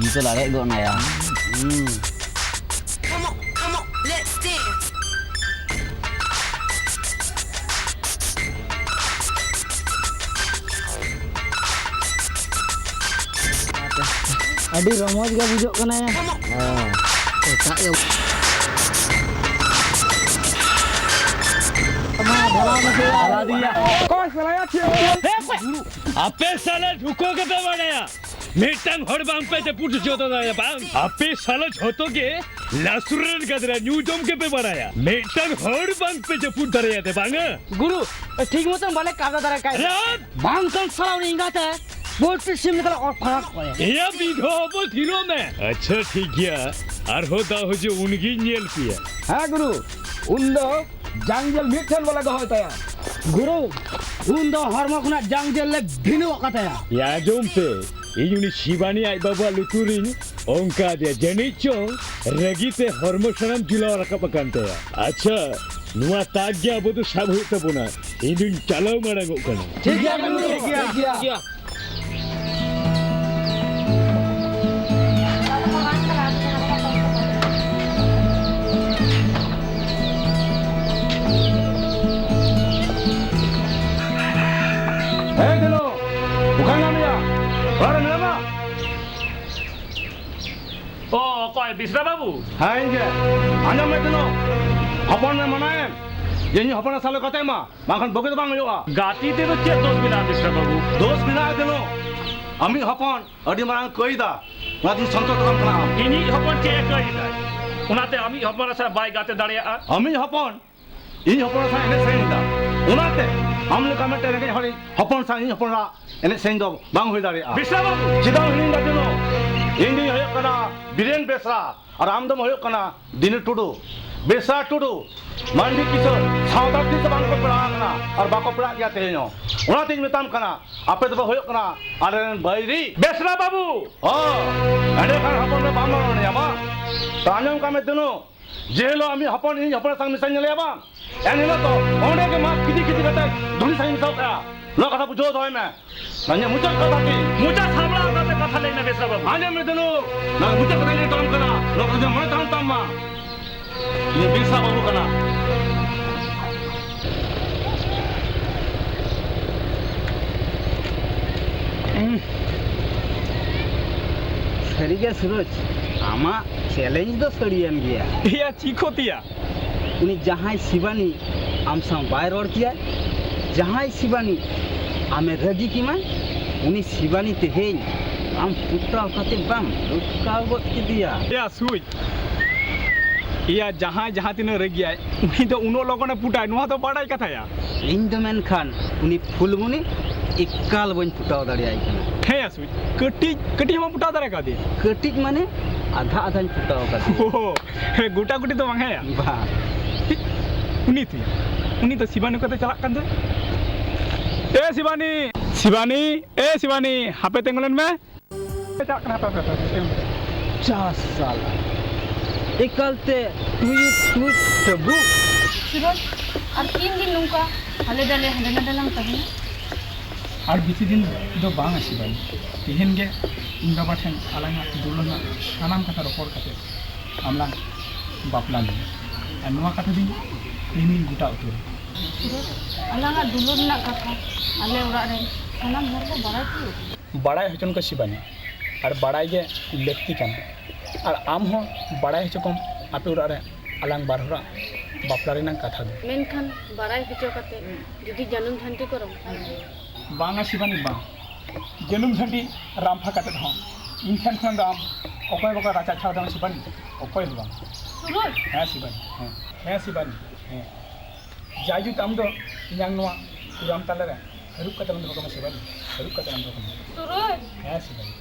जी तो लागे गो ना यार Come on, let's dance. अभी रमोज का बुझो कना या हां एटा या हमारा भला में हरा दिया कौन सलाया थियो आपे साले ढुको के पे बनाया मेटंग हड़ बांग पे ते पुट जोतो ना बांग आपे साले झोतो के लासुरन गदरा न्यू जम के पे बनाया मेटंग हड़ बांग पे ते पुट दरे ते बांग गुरु ठीक मत बोले कादा दरा का बांग सन साला इंगाते बोट पे सिम निकल और फराक पड़े ये विधो हो थीरो में अच्छा ठीक गया और होता हो जो उनकी नेल किया हां गुरु उंदो जंगल मिठन वाला गहो तया गुरु उंदो हरमो खुना जंगल ले भिनो कतया या जोम पे इयुनी शिवानी आई बाबा लुतुरिन ओंका दे जनिचो रगीते हरमोसनम जिला रकब कांते अच्छा नुआ ताग्या बदु सब होते बुना इदुन चलो मडंगो कना ठीक है गुरु ठीक है बिस्रा बाबू हाँ इनके आजम में दिनो हपन में मनाए ये नहीं हपन साले कहते हैं माँ माखन बगे तो बांग हुआ गाती ते तो चे दोस्त बिना बिस्रा बाबू दोस्त बिना दिनो अमी हपन अड़ी मरांग कोई दा ᱚᱱᱟᱛᱤᱧ ᱥᱚᱱᱛᱚᱨ ᱠᱟᱢ ᱠᱟᱱᱟ ᱟᱢ ᱤᱧᱤᱡ ᱦᱚᱯᱚᱱ ᱪᱮᱫ ᱮ ᱠᱟᱹᱭᱫᱟᱭ ᱚᱱᱟᱛᱮ ᱟᱢᱤᱡ ᱦᱚᱯᱚᱱ ᱥᱟᱶ ᱵᱟᱭ ᱜᱟᱛᱮ ᱫᱟᱲᱮᱭᱟᱜᱼᱟ ᱟᱢᱤᱡ ᱦᱚᱯᱚᱱ ᱤᱧ ᱦᱚᱯᱚᱱ ᱥᱟᱶ ᱮᱱᱮᱡ ᱥᱮᱨᱮᱧ ᱮᱫᱟ ᱚᱱᱟᱛᱮ ᱟᱢ ᱞᱮᱠᱟ ᱢᱤᱫᱴᱮᱱ ᱨᱮᱸᱜᱮᱡ ᱦᱚᱲ ᱦᱚᱯᱚᱱ ᱥᱟᱶ ᱤᱧ ᱦᱚᱯᱚᱱᱟᱜ ᱮᱱᱮᱡ ᱥᱮᱨᱮᱧ ᱫᱚ ᱵᱟᱝ ᱦᱩᱭ ᱫᱟᱲᱮᱭᱟᱜᱼᱟ ᱵᱮᱥᱨᱟ ᱵᱟᱹᱵᱩ ᱪᱮᱫᱟᱜ ᱦᱤᱲᱤᱧ ᱫᱟ ᱡᱮᱱᱚ ᱤᱧ ᱫᱩᱧ ᱦᱩᱭᱩᱜ ᱠᱟᱱᱟ ᱵᱤᱨᱮᱱ ᱵᱮᱥᱨᱟ ᱟᱨ ᱟᱢ ᱫᱚᱢ ᱦᱩᱭᱩᱜ ᱠᱟᱱᱟ ᱫᱤᱱᱩ ᱴᱩᱰᱩ ᱵᱮᱥᱨᱟ ᱴᱩᱰᱩ ᱢᱟᱱᱰᱤ ᱠᱤᱥᱳᱨ ᱥᱟᱶᱛᱟ ᱛᱤᱥ ᱵᱟᱝ ᱠᱚ ᱯᱮᱲᱟ ᱟᱠᱟᱱᱟ ᱟᱨ ᱵᱟᱠᱚ ᱯᱮᱲᱟᱜ ᱜᱮᱭᱟ ᱛᱮᱦᱮᱧ ᱦᱚᱸ ᱚᱱᱟᱛᱤᱧ ᱢᱮᱛᱟᱢ ᱠᱟᱱᱟ ᱟᱯᱮ ᱫᱚᱯᱮ ᱦᱩᱭᱩᱜ ᱠᱟᱱᱟ ᱟᱞᱮᱨᱮᱱ ᱵᱟᱹᱭᱨᱤ ᱵᱮᱥᱨᱟ ᱵᱟᱹᱵᱩ ᱮᱸᱰᱮᱠᱷᱟᱱ ᱦᱚᱯᱚᱱ ᱫᱚ ᱵᱟᱢ ᱨᱚᱲᱮᱭᱟ ᱵᱟᱝ ᱛᱚ ᱟᱸᱡᱚᱢ ᱠᱟᱜ ᱢᱮ ᱫᱤᱱᱩ ᱡᱮ ᱦᱤᱞᱳᱜ ᱟᱢᱤᱡ ᱦᱚᱯᱚᱱ ᱤᱧ ᱦᱚᱯᱚᱱ ᱥᱟᱶ ᱢᱮᱥᱟᱧ ᱧᱮᱞᱮᱭᱟ ᱵᱟᱝ ᱮᱱᱦᱤᱞᱳᱜ ᱫᱚ ᱚᱸᱰᱮ ᱜᱮ ᱢᱟ ᱠᱤᱫᱤ ᱠᱤᱫᱤ ᱠᱟᱛᱮ ᱫᱷᱩᱲᱤ ᱥᱟᱶ ᱢᱮᱥᱟᱣ ᱠᱟᱜᱼᱟ ᱱᱚᱣᱟ ᱠᱟᱛᱷᱟ ᱵᱩᱡᱷᱟᱹᱣ ᱫᱚᱦᱚᱭ ᱢᱮ ᱱᱟᱧ ᱢᱩᱪᱟᱹᱫ ᱠᱟᱛᱷᱟ ᱠᱤ ᱢᱚᱪᱟ ᱥᱟᱢᱲᱟᱣ ᱠᱟᱛᱮ ᱠᱟᱛᱷᱟ ᱞᱟᱹᱭ ᱢᱮ ᱵᱮᱥᱨᱟ ᱵᱟᱹᱵᱩ ᱟᱸᱡᱚᱢ ᱢᱮ ᱫᱤᱱᱩ ᱱᱚᱣᱟ ᱢᱩᱪᱟᱹᱫ ᱠᱟᱛᱷᱟ ᱞᱟᱹᱭ ᱛᱟᱢ ᱠᱟᱱᱟ ᱱᱚᱣᱟ ᱠᱟᱛᱷᱟ ᱢᱚᱱᱮ ᱛᱟᱦᱮᱱ ᱛᱟᱢ ᱢᱟ ᱤᱧ ᱵᱤᱨᱥᱟ ᱵᱟᱹᱵᱩ ᱠᱟᱱᱟ ᱥᱟᱹᱨᱤᱜᱮ ᱥᱩᱨᱚᱡᱽ ᱟᱢᱟᱜ ᱪᱮᱞᱮᱧᱡᱽ ᱫᱚ ᱥᱟᱹᱨᱤᱭᱮᱱ ᱜᱮᱭᱟ ইয়া চিকোতিয়া উনি জাহাই শিবানী আম সাং বাই রড় কিয়া জাহাই শিবানী আমে রাজি কিমাই উনি শিবানী তেহেই আম পুটাও কাতে বাম রুকাও গত কিদিয়া ইয়া সুই ইয়া জাহাঁ তিনা রেগিয়ায় উনি তো উনো লগনে পুটায় নোয়া তো বাড়াই কথায়া ᱤᱧ ᱫᱚ ᱢᱮᱱᱠᱷᱟᱱ ᱩᱱᱤ ᱯᱷᱩᱞᱢᱩᱱᱤ ᱮᱠᱟᱞ ᱵᱟᱹᱧ ᱯᱷᱩᱴᱟᱣ ᱫᱟᱲᱮᱭᱟᱭ ᱠᱟᱱᱟ হ্যাঁ সুই কটি হম পুটা দাঁড়া কাদে ᱠᱟᱹᱴᱤᱡ ᱢᱟᱱᱮ ᱟᱫᱷᱟ ᱟᱫᱷᱟᱧ ᱯᱷᱩᱴᱟᱣ ᱠᱟᱫᱟ ও গোটা গুটি তো বাং হ্যাঁ ᱵᱟᱝ উনি তো শিবানী কথা চালাক কান দে এ শিবানী হাপে তেঙ্গলেন মে চালাক কানা হাপে চাস সালা একালতে তুই তবু সুরজ আর 3 দিন নৌকা হালে ডালে হালে নাডালাম তাহলে আর বেশি দিন তো বাং শিবানী তিহিন গে ইন বাবা ঠেন আলাঙ্গা দুলনা সানাম কথা রপর কাতে আমলাং বাপলাং আর নোয়া কথা দিন তিহিন গোটা উতর সুরজ আলাঙ্গা দুলুর না কথা আলে ওড়া রে সানাম হর কো বাড়াই কি বাড়াই হচন কো শিবানী আর বাড়াই গে লেকতি কানা আর আম হো বাড়াই হচকম আপে ওড়া রে আলাং বার হরা বাপলা রেনাং কথা দো মেনখান বাড়াই হচো কাতে যদি জন্ম ধান্তি করম বাঙা শিবানী বাং জেনুম ঝান্ডি রামফা কাতে হম ইনখান খান দাম অকয় বকা রাজা ছাড় দাম শিবানী অকয় বাং সুরজ হ্যাঁ শিবানী হ্যাঁ শিবানী হ্যাঁ যাই জুত আম দো ইনাং নোয়া পুরাম তালারে হারুপ কাতে লাম বকা শিবানী হারুপ কাতে লাম বকা সুরজ হ্যাঁ Shivani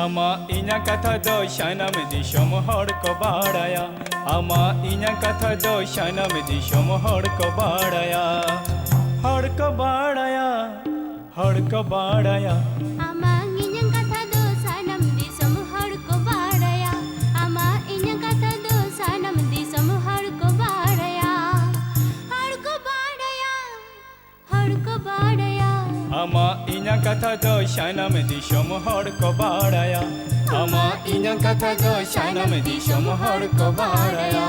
Ama inya katha do shanam di shomhor ko badaya Ama inya katha do shanam di shomhor ko badaya Hor ko badaya Hor ko badaya Amang inyang kata do sanam di samuhar ko badaya Ama inyang kata do sanam di samuhar ko badaya Har ko badaya Har ko badaya Ama inya katha do shanam di shomhor ko badaya Ama inya katha do shanam di shomhor ko badaya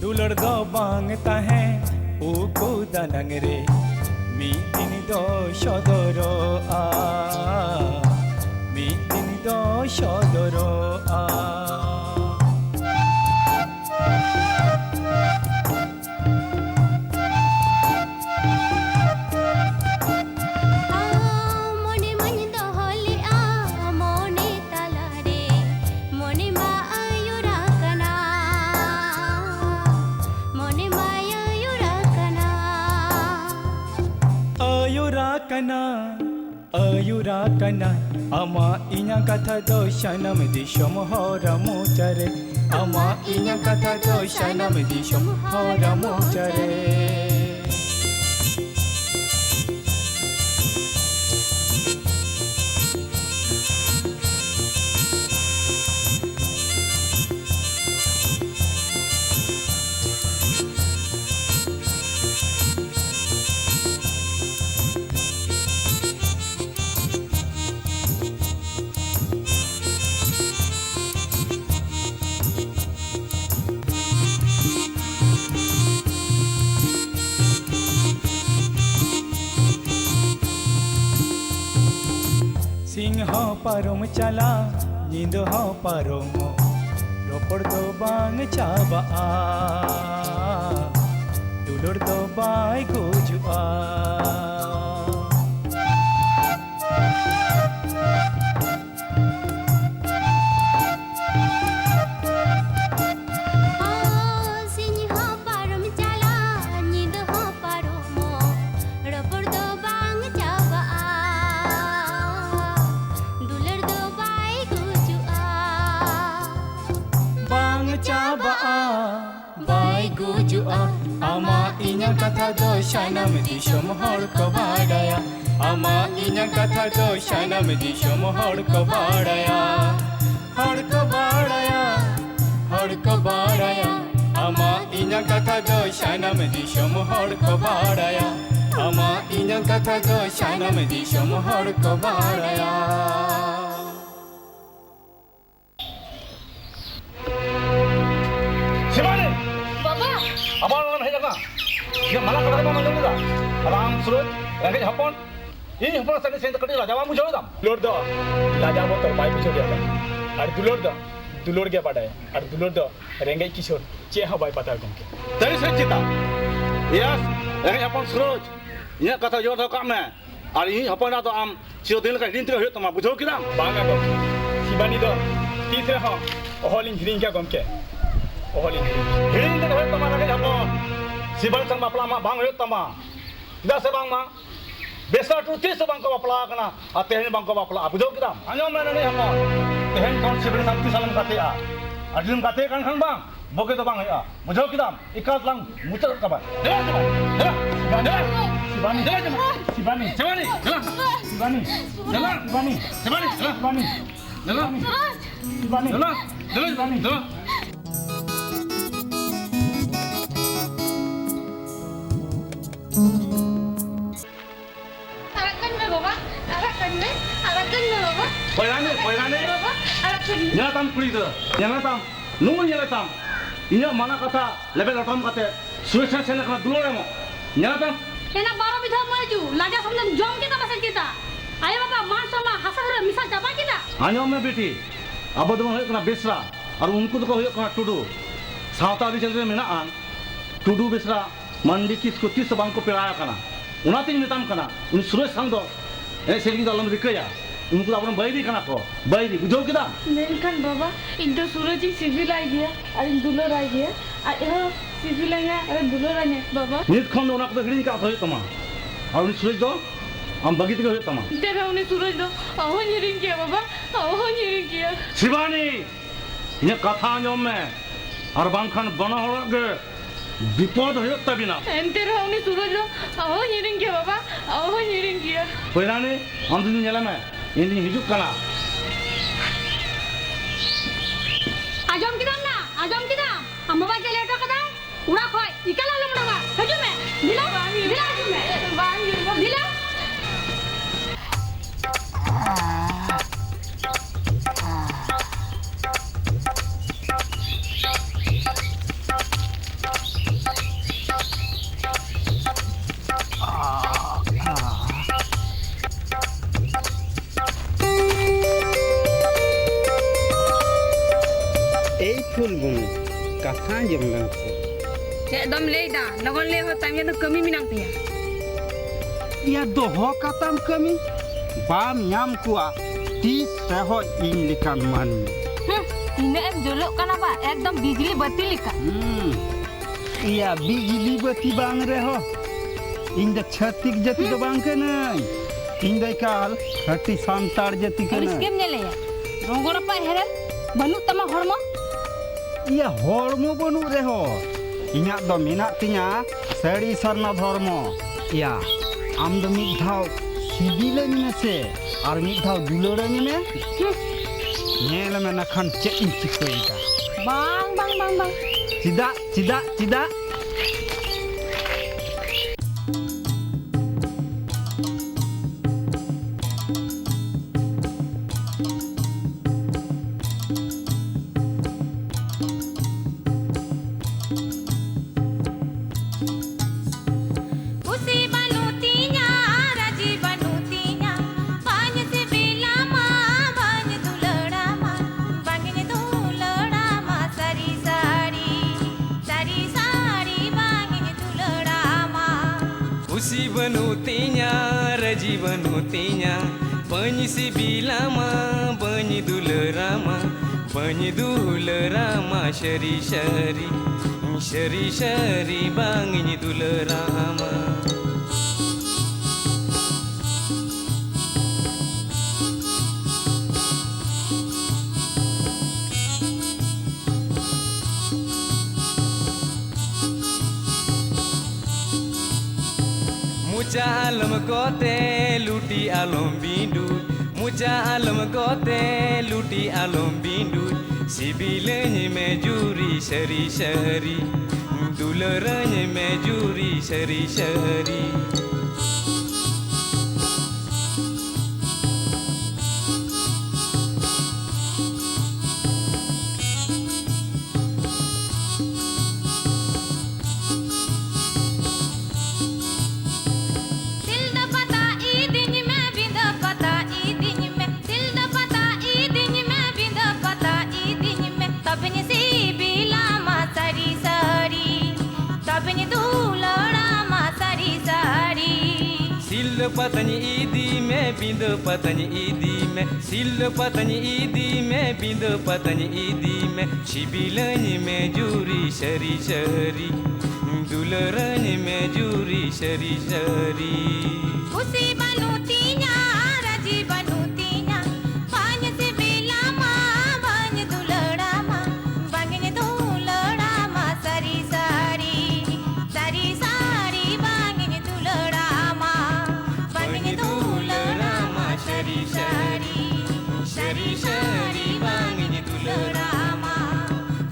दुलड़ दो बांगता है ओ को दानंग रे ᱢᱤᱫ ᱫᱤᱱ ᱫᱚ ᱥᱚᱫᱚᱨᱚᱜᱼᱟ ᱢᱤᱫ ᱫᱤᱱ ᱫᱚ ᱥᱚᱫᱚᱨᱚᱜᱼᱟ মনে মন দহলিয়া মনে তালারে মনে মা আয়ুরা কানা মনে মায়া আয়ুরা কানা ayura kana ama inya katha do shanam disham hora mochare ama inya katha do shanam disham hora mochare Singh पारोम चला नींद पारोम रोपड़ दो बांग चाबा दुलड़ दो बाय गुजुआ सिंह पारम चला नींद पारोमो रपड़ दो बांग चाबा दुलर दो बाय गुजुआ बांग चाबा bye गुजुआ ama inya katha do shanam disham hor ko badaya ama inya katha do shanam disham hor ko badaya hor ko badaya hor ko badaya ama inya katha do shanam disham hor ko badaya ama inya katha do shanam disham hor ko badaya Shivani Baba abang orang hej kana dia malah kata bang manjung da alam surut rengej hapon ini hapon sani sen kadi raja bang bujau dam दुलड़ दो राजा वो तो बाय बुझो दिया और दुलड़ के बाडा और दुलड़ दो रेंगे किशोर चे हा बाय पता गमके dari sen cita yes rengej hapon surut ini kata jor tho kam ar ini hapon da to am cio din ka din te hoyot tama bujau kidam बांगा गो शिवानी दो तीसरे हो ओहलिन हिरिंग क्या गमके Ohlin hirin te hoyot tama rengej hapon sibal san bapla ma bang hoyot tama tidak se bang ma besa tu tis bang ko bapla kana atehen bang ko bapla bujau kidam anyom na ni hapon tehen kon sibal santi salam kate a adilum kate kan kan bang boge to bang ya bujau kidam ikat lang muter ka ba dela Sibani Sibani Sibani dela Sibani dela Sibani Sibani dela Sibani dela Sibani dela dela Sibani dela arahkan me Baba arahkan me Baba Koirane Baba arahkan me nyala tam kuli tu nyala tam nungu nyala tam inya mana kata level atom kate suicide sena kana dulore mo nyala tam enak baru bidha maju laja samdan jom kita pasal kita ayo बाबा मान sama hasara misal jaba kita anyom me beti abo do hoy kana besra ar unku do hoy kana tudu sauta ri chelde menaan tudu besra mandi kis ko tis bang ko pelaya kana unating metam kana un suresh sang do selgi dalam rikaya उनको अपन बैरी खाना को बैरी बुझो किदा मेनखान बाबा इन तो सूरज ही सिविल आई गया और इन दुलर आई गया और यह सिविल आई है और दुलर आई है बाबा नित खंड उना को हिड़ी का होय तमा और उन सूरज दो हम बगीत के होय तमा तेरा उन्हें सूरज दो आओ निरिंग किया बाबा आओ निरिंग किया शिवानी ये कथा जोम में और बांखन बना हो गे विपद होय तबिना तेरा उन्हें सूरज दो आओ निरिंग किया बाबा आओ निरिंग किया कोइरानी हम दिन नेला में इन दिन हिजुक कना आजम किदाम ना आजम किदाम हम बाबा के लेटो कदा उड़ा खोय इकला लो मडवा हजू में दिला दिला हजू में दिला कथा जम लंग से एकदम लेदा लगन ले हो ताम तो कमी मिनांग तिया या दोहो काताम कमी बाम याम कुआ तीस रहो इन लिकान मान में इने एम जोलो कना बा एकदम बिजली बत्ती लिका या बिजली बत्ती बांग रहो इन द छत्तीक जति तो बांग के नहीं इन द काल हटी सांतार जति के नहीं इसके ने ले रोंगोर पा हेरे बनु तमा हरमो या हरमो बनु रहो इना दो मिना तिया सड़ी सरना धर्मो या आम दो मिद धाव सिबिलेन में से और मिद धाव दुलोड़न में नेल में नखन चेकिंग चिकोईगा बांग बांग बांग बांग चिदा चिदा चिदा बनूतिnya raji बनूतिnya penisi bilama banyi dulerama shari shari shari shari bangi dulerama Muja alam kote luti alom bindu Muja alam kote luti alom bindu Sibilenya mejuri shari shari Duleranya mejuri shari shari patani idi में बिंद patani idi में सिल patani idi में बिंद patani idi में शिबिलनी में जूरी शरी शरी दुलरनी में जूरी शरी शरी उसी बनूतिया राजी बनूतिया पान से बेला मां बन दुलड़ा मां बंगने दुलड़ा मां सरी सारी सरी सारी बंगने दुलड़ा Shari shari shari shari bangi dulerama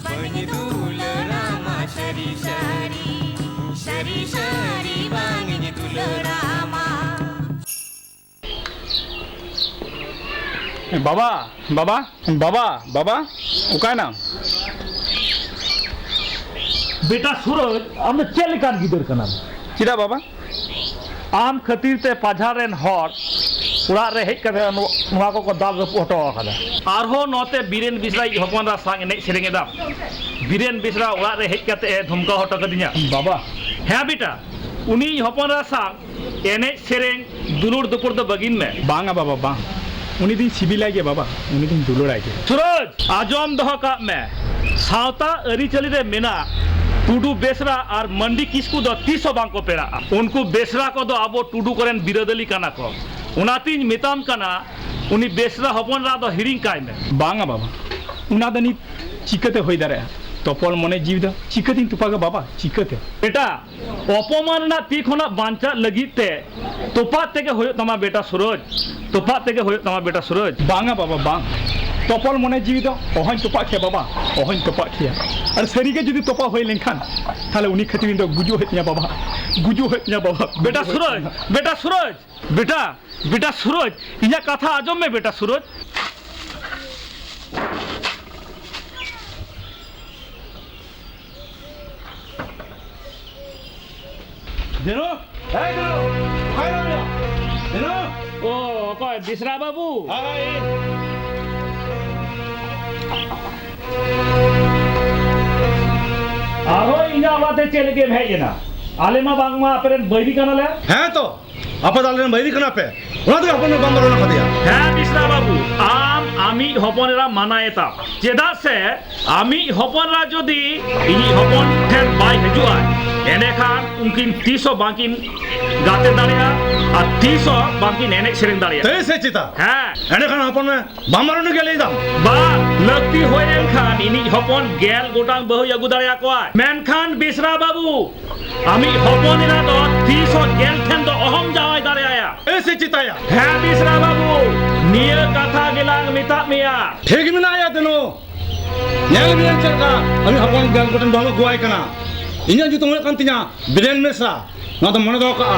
bangi dulerama shari shari shari shari bangi dulerama बाबा बाबा बाबा बाबा उका नाम बेटा सूरज आम चेक लेकान गिदर कना चिदा बाबा आम खातिर ते पाझारेन हर उड़ा रे हेज कते नोवा को दाल रपु हटो आखदा आरहो नोते बीरेन बिसरा हपनरा सांग एने सेरेंगे दा बीरेन बिसरा उड़ा रे हेज कते धमका हटो कदिया बाबा हे बेटा उनी हपनरा सांग एने सेरेंग दुलुर दुपुर दो बगिन में बांगा बाबा बांग उनी दिन सिबिलाई के बाबा उनी दिन दुलुड़ाई के सूरज आजम दहो का में सावता अरी चली रे मेना टुडू बेसरा और मंडी किसकू दो 300 बांग को पेड़ा उनको बेसरा को दो अब टुडू करेन बिरदली काना को उनातीन मिताम काना उनी बेसरा हपन रा दो हिरिंग काय में बांगा बाबा उना दनी चिकते होई दारे तोपल मने जीव द चिकतिन तुपागा बाबा चिकते बेटा अपमान ना ती खना बांचा लगी ते तोपा तेगे होय तमा बेटा सूरज तोपा तेगे होय तमा बेटा सूरज बांगा बाबा बांग तोपल मने जीव द ओहन तोपा खे बाबा ओहन तोपा खे और सरी के जदी तोपा होय लेखान थाले उनी खतिन दो गुजु हेतिया बाबा बेटा सूरज बेटा सूरज बेटा बेटा सूरज इना कथा आजम में बेटा सूरज देनो ए देनो हाय रो देनो ओ कोई बिसरा बाबू हाय आरो इना वाते चेल के भेजना आले मा बांग मा अपेरन बैरी कनाले हैं तो apa dalam bayi kenapa? Orang tu apa nak bangga orang kaya? হ্যাঁ বিষ্ণা বাবু আমি হপনেরা মানায় তা চেদা সে আমি হপনরা যদি ইনি হপন ঠেন বাই হেজুয়া এনেখান উনকিন 300 বাকিন গাতে দাঁড়িয়া আর 300 বাকিন এনে সেরেন দাঁড়িয়া Teh saya cita. হ্যাঁ Ini kan apa nak bangga orang kaya itu? বা লক্তি হয়ে এনখান ইনি হপন গেল গোটাং বহু আগু দাঁড়িয়া কয় মেনখান বিষ্ণা বাবু আমি হপনেরা তো 300 গেল ঠেন তো অহম যাওয়াই দাঁড়িয়া Eh saya cita ya. হ্যাঁ বিষ্ণা বাবু নিয়ে কথা গেলাং মিতা মিয়া Hegi mana ya teno? Nyal biar cerita. Kami apa gang koten bawa guai kena. Ini aja tu mereka kantinya bilen mesra. Nanti mana tahu kah?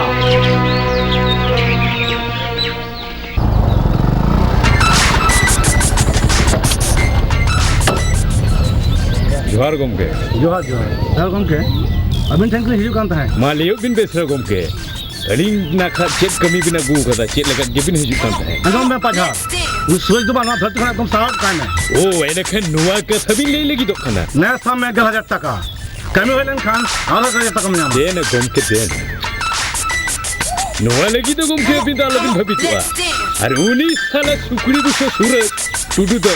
जोहार गमके Johar johar. Johar gomke. Abin tengkli hidup kan tahan. मालियो बिन बेसरा गमके अलिंग ना खा चेक कमी बिना गु कदा चेक लगा गेबिन हिजुक kan tahe Angkau memang pajak. Usul tu mana berarti kan kamu salah kan? ओ एने खन नुआ के थबिन ले लेगी तो खाना Nes sama 1000 taka. Kami orang kan, ada 1000 taka menyamar. देन गमके देन नुआ लगी तो गमके बिन दाला बिन भबी तुआ अरे उनी साला सुकुरी बुसो सूरज टुडू तो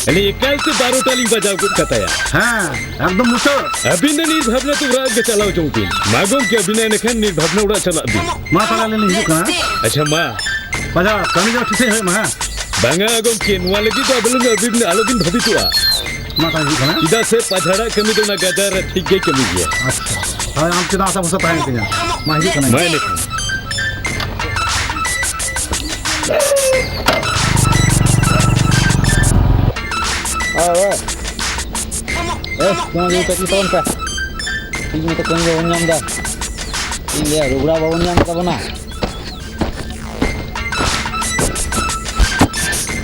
अने एकाल से 12 टाली बजाव को कताया हाँ, एकदम मुसर. अभी ने निर्भावना तो उड़ा के चलाओ चौकिन मागों के अभी ने खन निर्भावना उड़ा चला अभी Mak salah ni hidup kan? अच्छा माँ Pajak, kami jauh sisi hai mah. बांगा गम के नुआ लगी तो अबलंग अभी ने आलो बिन भबी तुआ Mak salah hidup kan? इधर से पछाड़ा कमी तो ना गदार ठीक है कमी है अच्छा. Hai, am kita asal usah tahan tinya. Mah hidup kan? मैं नहीं Jangan lupa kita tonton. Ini kita tunggu unyam dah. Ini dia rubra bawa unyam kita bana.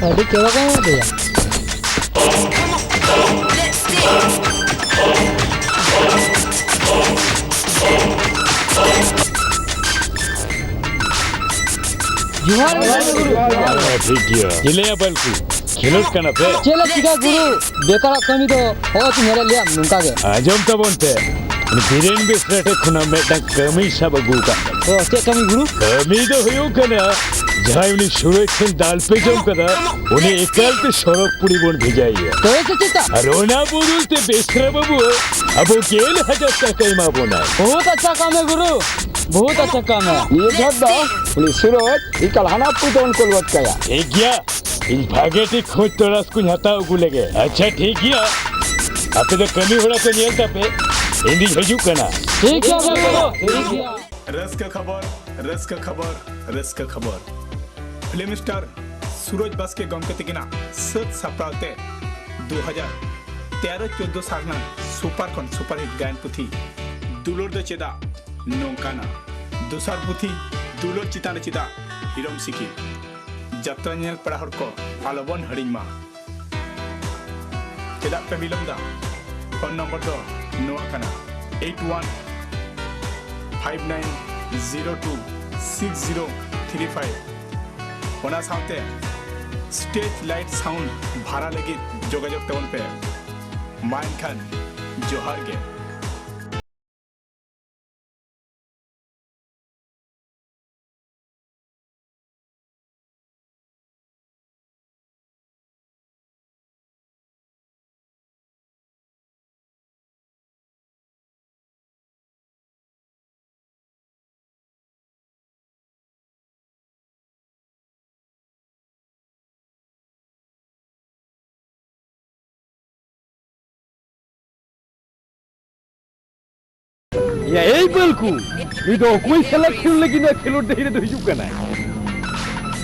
Adik kewa kan ada ya? Juhar ठीक है जिले बल्कु खिलोट कना पे Cela tiga guru. Bekara kami tu. Oh tu mere liam nungka ke. आजम तबonte बिरेन बेसरटे खुना में ता कमी सब गुका Oh cek kami guru. कमी तो हुयो कना जहां उन्हें शुरू से दाल पे जम कदा उन्हें एकल पे सड़क पुड़ी बोन भेजाई है तो ऐसे चिता. अरोना बोलते बेसरा बाबू अब वो केल हजार तक मा बोना बहुत अच्छा काम है गुरु. बहुत अच्छा काम है. ये झड्डा. पुलिस सूरज इकल हनापुर तो उनको लौट गया. ठीक गया इन भागेटी खोज तो रस कुछ हता उगुलेगे अच्छा ठीक गया अब तो कमी होड़ा तो नहीं था पे हिंदी हजू कना ठीक है गुरु. ठीक है. रस का खबर रस का खबर फिल्म स्टार सूरज बस के गम के तिकिना सत सप्रावते 2013-14 साल सुपर खन सुपर हिट गायन पुथी दुलोर द चेदा नोंकाना दोसार पुथी दुलोर चितान चिदा हिरम सिकी जत्रा नेल पड़ा हर को आलोबन हरिमा चेदा पे बिलम दा फोन नंबर दो नोआ काना 8159026035 ᱚᱱᱟ ᱥᱟᱶᱛᱮ स्टेज लाइट साउंड भाड़ा लगी जोगाजोग तबन पे मा एनखान जोहार गे या ए बलकु इ तो कोई खेला खेल लगी ना खेलो देरे तो हिजू कना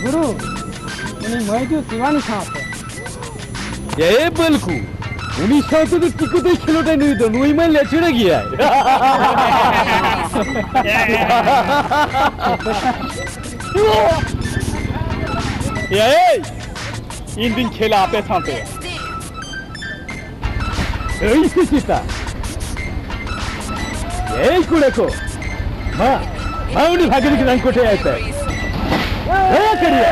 गुरु उन्हें मैं जो शिवानी साहब है. या ए बलकु उनी साथ तो टिको तो खेलो दे नहीं तो नुई में ले चढ़ गया या ए इन दिन खेला आपे साथे ऐसे चिता এই কুড়েকো মা মাউনি ভাগিনি কি রং কোটে আইছে এ করিয়া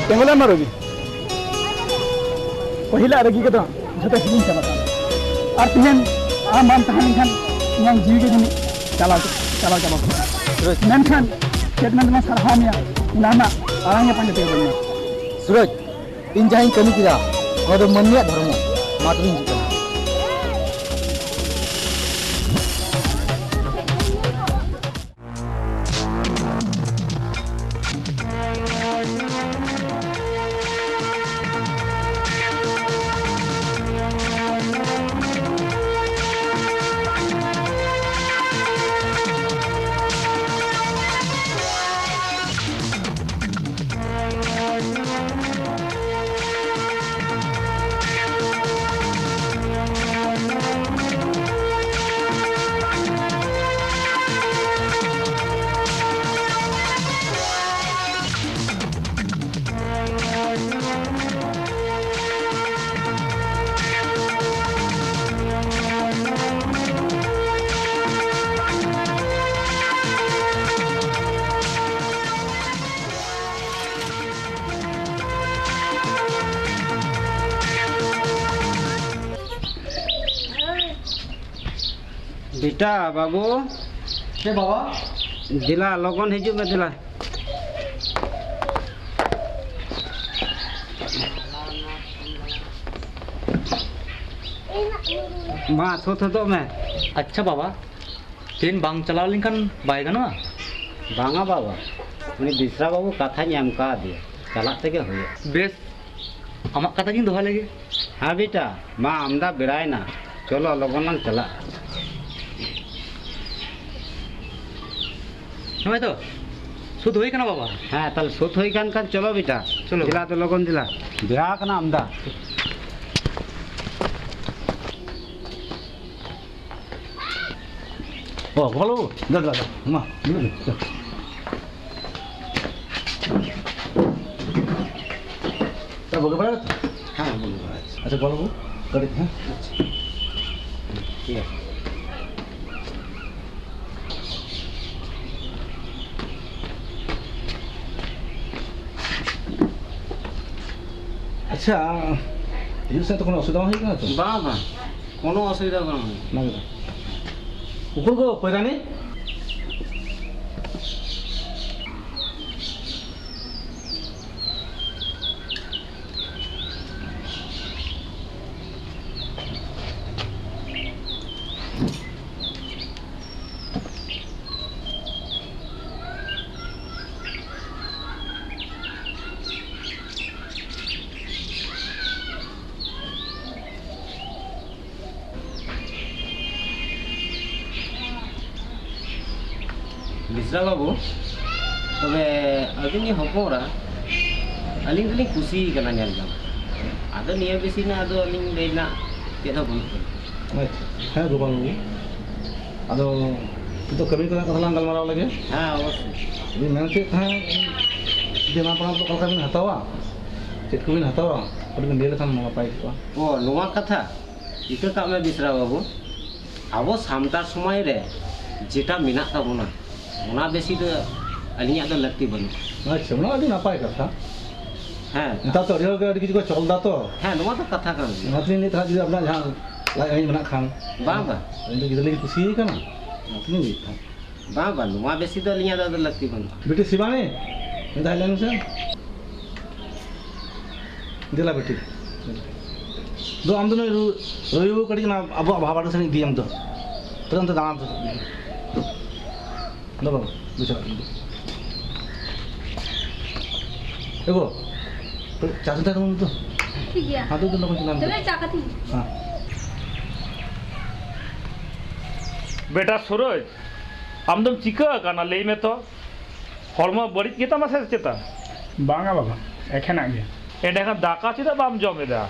Tengoklah marugi. Pahila ragi kata, jatuh hilang sama kan. Artinya, am tahan kan, yang jiwa ini calau. Terus, nanti statement mas harhamnya, ulama orangnya pandai benar. Suraj, injahin kami kita. Ada maniat dharma, matuin kita. बेटा बाबू के बाबा दिला लोगन हिजू में दिला मा थो में अच्छा बाबा तीन बांग चला लिंकन बाय गनवा बांगा बाबा उनी बिसरा बाबू कथा ᱧᱟᱢ का दिया चला तेगे होय बेस अमा कथा गिन दोहा लगे हाँ बेटा मा आमदा बेड़ायना चलो लोगन लंग चला नय तो सुध होई कना बाबा हाँ तल सुत होई कान चलो बेटा चलो दिला तो लोगन दिला बेड़ा कना आमदा Oh, kalau dah, mah, dulu. Tak boleh berat? हाँ बोलो berat. Ada kalau bu, kadit, ha? Iya. अच्छा, ini saya tu kena sudah mahir kan tu? बाबा कोनो असुविधा बना Mana? Ukur ko, pera ni? बिसरा बाबू तबे अबिनी हपोरा अलिंग दलिंग खुशी कना नेल दा आदो निया बिसिना आदो अलिंग लेना तेदा बुन हाँ गोपाल बाबू आदो itu kami kena katalan galmarau lagi हाँ अवश्य ini nanti kan dia apa apa kalau kami hatawa cek kami hatawa pada dia kan mau apa itu ओ नोवा कथा इको का में बिसरा बाबू आबो सामतार समय रे जेटा मिना ताबोना ᱚᱱᱟ ᱵᱮᱥᱤ ᱫᱚ ᱟᱹᱞᱤᱧᱟᱜ ᱫᱚ ᱞᱟᱹᱠᱛᱤ ᱵᱟᱹᱱᱩᱜᱼᱟ ᱟᱪᱪᱷᱟ ᱚᱱᱟ ᱟᱹᱰᱤ ᱱᱟᱯᱟᱭ ᱠᱟᱛᱷᱟ ᱦᱮᱸ ᱱᱮᱛᱟᱨ ᱛᱚ ᱟᱹᱰᱤ ᱦᱚᱲ ᱜᱮ ᱟᱹᱰᱤ ᱠᱤᱪᱷᱩ ᱠᱚ ᱪᱚᱞ ᱫᱟ ᱛᱚ ᱦᱮᱸ ᱱᱚᱣᱟ ᱫᱚ ᱠᱟᱛᱷᱟ ᱠᱟᱱ ᱜᱮᱭᱟ ᱚᱱᱟ ᱛᱮᱞᱤᱧ ᱞᱟᱹᱭ ᱛᱟᱦᱮᱸᱫ ᱡᱩᱫᱤ ᱟᱵᱤᱱᱟᱜ ᱡᱟᱦᱟᱸ ᱞᱟᱡ ᱟᱹᱭᱤᱱ ᱢᱮᱱᱟᱜ ᱠᱷᱟᱱ ᱵᱟᱝ ᱵᱟᱝ ᱟᱹᱞᱤᱧ ᱫᱚ ᱜᱤᱫᱽᱨᱟᱹ ᱞᱤᱧ ᱠᱩᱥᱤᱭ ᱠᱟᱱᱟ ᱚᱱᱟ ᱛᱮᱞᱤᱧ ᱞᱟᱹᱭ ᱛᱟᱦᱮᱸᱫ ᱵᱟᱝ ᱵᱟᱝ ᱱᱚᱣᱟ ᱵᱮᱥᱤ ᱫᱚ ᱟᱹᱞᱤᱧᱟᱜ ᱫᱚ ᱞᱟᱹᱠᱛᱤ ᱵᱟᱹᱱᱩᱜᱼᱟ बेटी शिवानी इधर ले मुझे दिला बेटी दो हम दोनों रोयू कड़ी ना अब भाव से नहीं दी हम तो तुरंत दाम तो दो बाबू बुझा देखो तो चाचा तुम तो ठीक है हाँ तो तुम लोग नाम चले चाका थी हाँ बेटा सूरज आमदम चिका काना लई में तो हॉर्मो बड़ी गेता मासे चेता बांगा बाबा एखेना गया एंडेखान दाका चिदा बाम जमेदा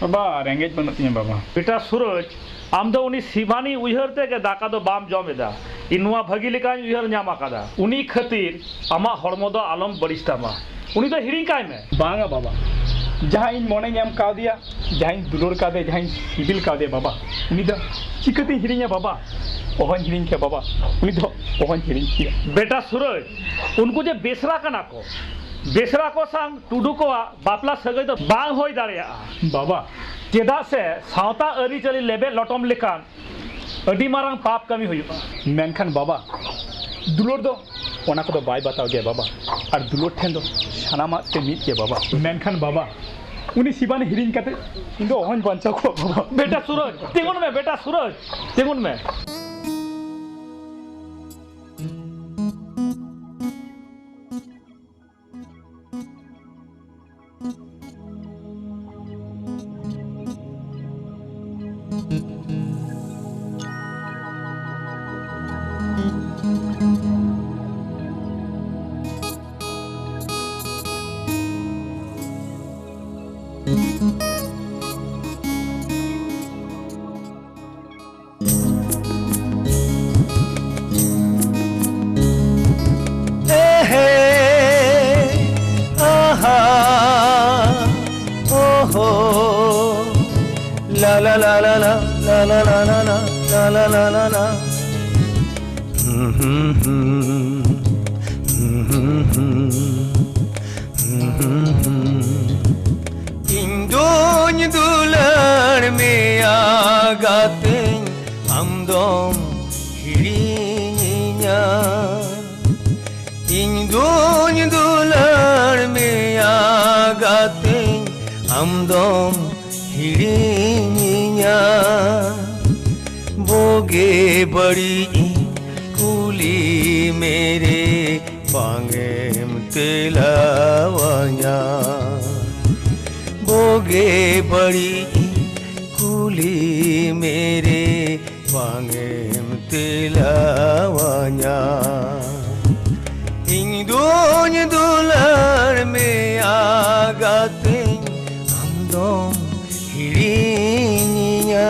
बाबा रेंगेज बनत तिया बाबा बेटा सूरज आम दो उनी शिवानी उयहरते के दाका दो बाम जमेदा इनुआ भगी लेका उयहर न्याम आकादा उनी खातिर आमा हॉर्मो दो आलम बरिस्तामा उनी तो हिरिंग काय में बांगा बाबा जहाँ इन मोने ᱧᱟᱢ कावदिया जहाँ दुलोर कादे जहाँ सिबिल कादे बाबा उनी द चिकती हिरिंया बाबा ओहन हिरिंग के बाबा उनी द ओहन हिरिंग किया बेटा सूरज उनको जे बेसरा कना को बेसरा को संग टुडू को बापला सगै दो बांग होय दाड़िया बाबा चेदा से सावता अरी चली लेबे लटम लेकान अडी मारंग पाप कमी हुयुआ मेनखान बाबा दुलोर दो ओना को दो बाय बताओ गया बाबा और दुलोर ठेन दो सानामा ते मिट के बाबा मेनखान बाबा उनी शिवानी हिरिंग काते इन दो ओहन बंचा को बाबा बेटा सूरज तेगुन में बेटा सूरज तेगुन में La la la la la la la la la la la la la la. Indonesian dular me agatin amdom hirinya. Indonesian dular me agatin amdom Hiriya बोगे बड़ी कुली मेरे पांगे तेलावाया बोगे बड़ी कुली मेरे पांगे तेलावाया इंदोन दुलार में आगाते हम दोनों हिरिया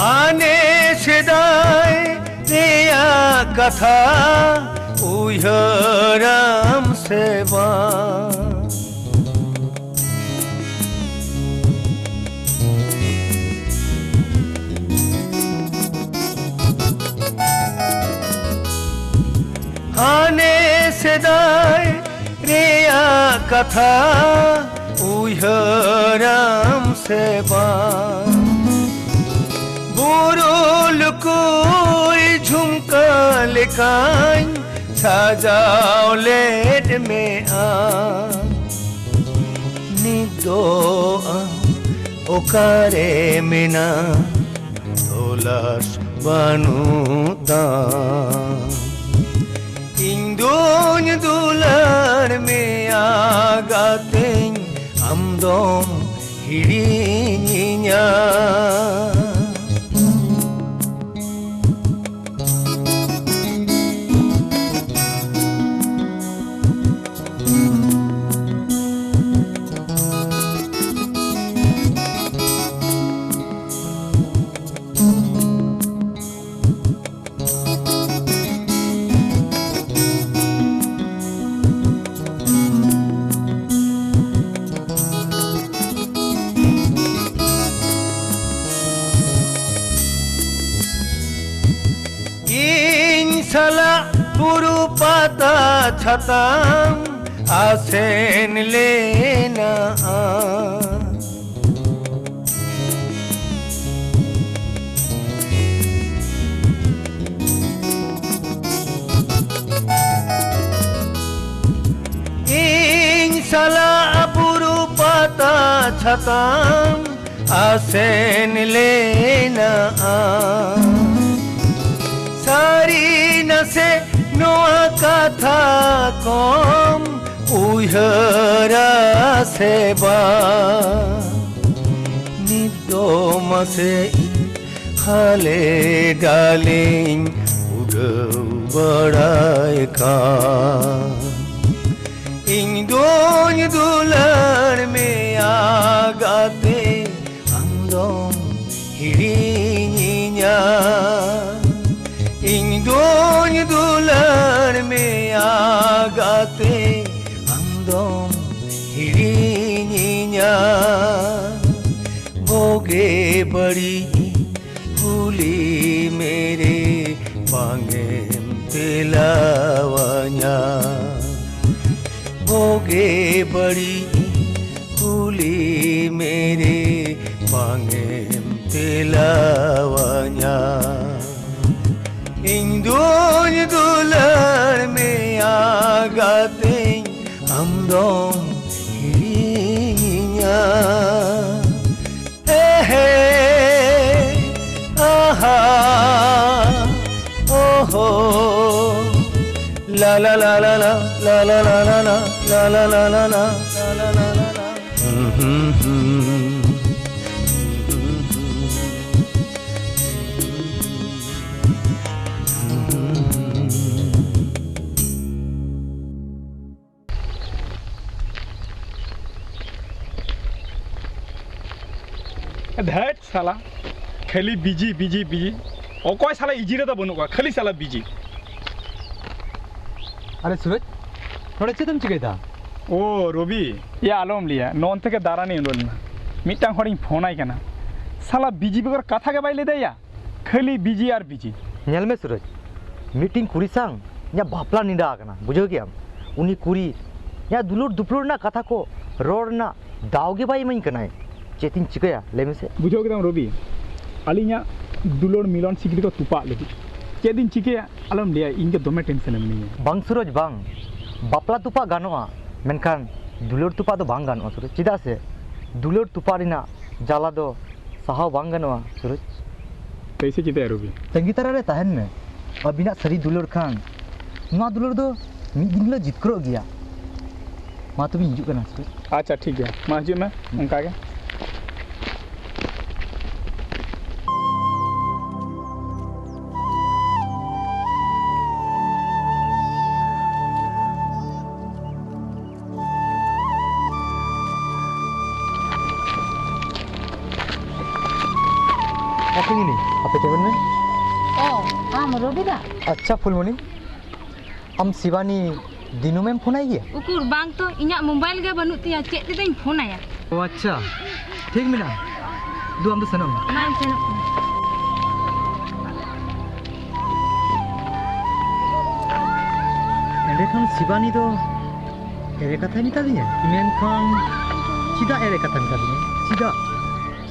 आने सेदाय तेया कथा उयराम सेवा आने सेदाय तेया कथा उयराम सेवा बुरुल कोई झुमका लेकान साजाओ लेट में आ निदो ओकारे मिना तोलास बानुता इंदोन दुलार में आगाते amdom hirinya salah buru patah chatam asen lena salah buru patah chatam asen lena sari nase noa katha kom uyhara seba nido mase hale daling udau badai ka ing dunya dular me agate andom hirinya ing dunya dular me agate andom hirinya boge badi huli mere pangem telawanya बोगे बड़ी कुली मेरे मांगे तिलावाnya इंदुन दुलर में आगाते हम दom hirinya aha oh la la la la la la la la la la la la la la la la la la la that साला खाली बिजी बिजी बिजी अकय साला इजी रे तो बनुआ खाली साला बिजी अरे सूरज थोड़े चेतम चिकेदा ओ रवि या आलम लिया नॉन থেকে দাঁড়ানি উড়লনা মিটাং হড়িং ফোনাই কেনা साला बिजी बगर कथा के बाई लेदे या खाली बिजी और बिजी नेल में सूरज मीटिंग कुरी सांग या बापला निंदा आकना बुझो कि हम उनी कुरी या दुलुर दुपलुर ना कथा को रोड ना दावगे बाई मई कनाय चेतिन चिकया लेमे से बुझो कि रवि अलिया दुलुर मिलन सिकरी को तुपा लगी चेदिन चिकया आलम लिया इनके दोमे टेंशन में बांग सूरज बांग बापला तुपा गानोआ मेनखान दुलुर तुपा तो बांग गानोआ सूरज चिदा से दुलुर तुपा रिना जाला दो साहाव बांग गानोआ सूरज कैसे चिते रवि संगीता रे तहन में अबिना सरी दुलुर खान नुआ दुलुर दो मी दिन लो जितकरो गया मा तुम हिजु कना सूरज अच्छा ठीक है मा हिजु में उनका के apa टेबल में ओ आम रविदा अच्छा फुलमणि हम शिवानी दिनों में फोन आई गया उकुर बांग तो इन्या मोबाइल गे बनु तिया चेक ते दिन फोन आया ओ अच्छा ठीक मिला दो हम तो सनम मान सेनो एंडे खान शिवानी तो एरे कथा मिता दिया मेन खान सीधा एरे कथा मिता दिया सीधा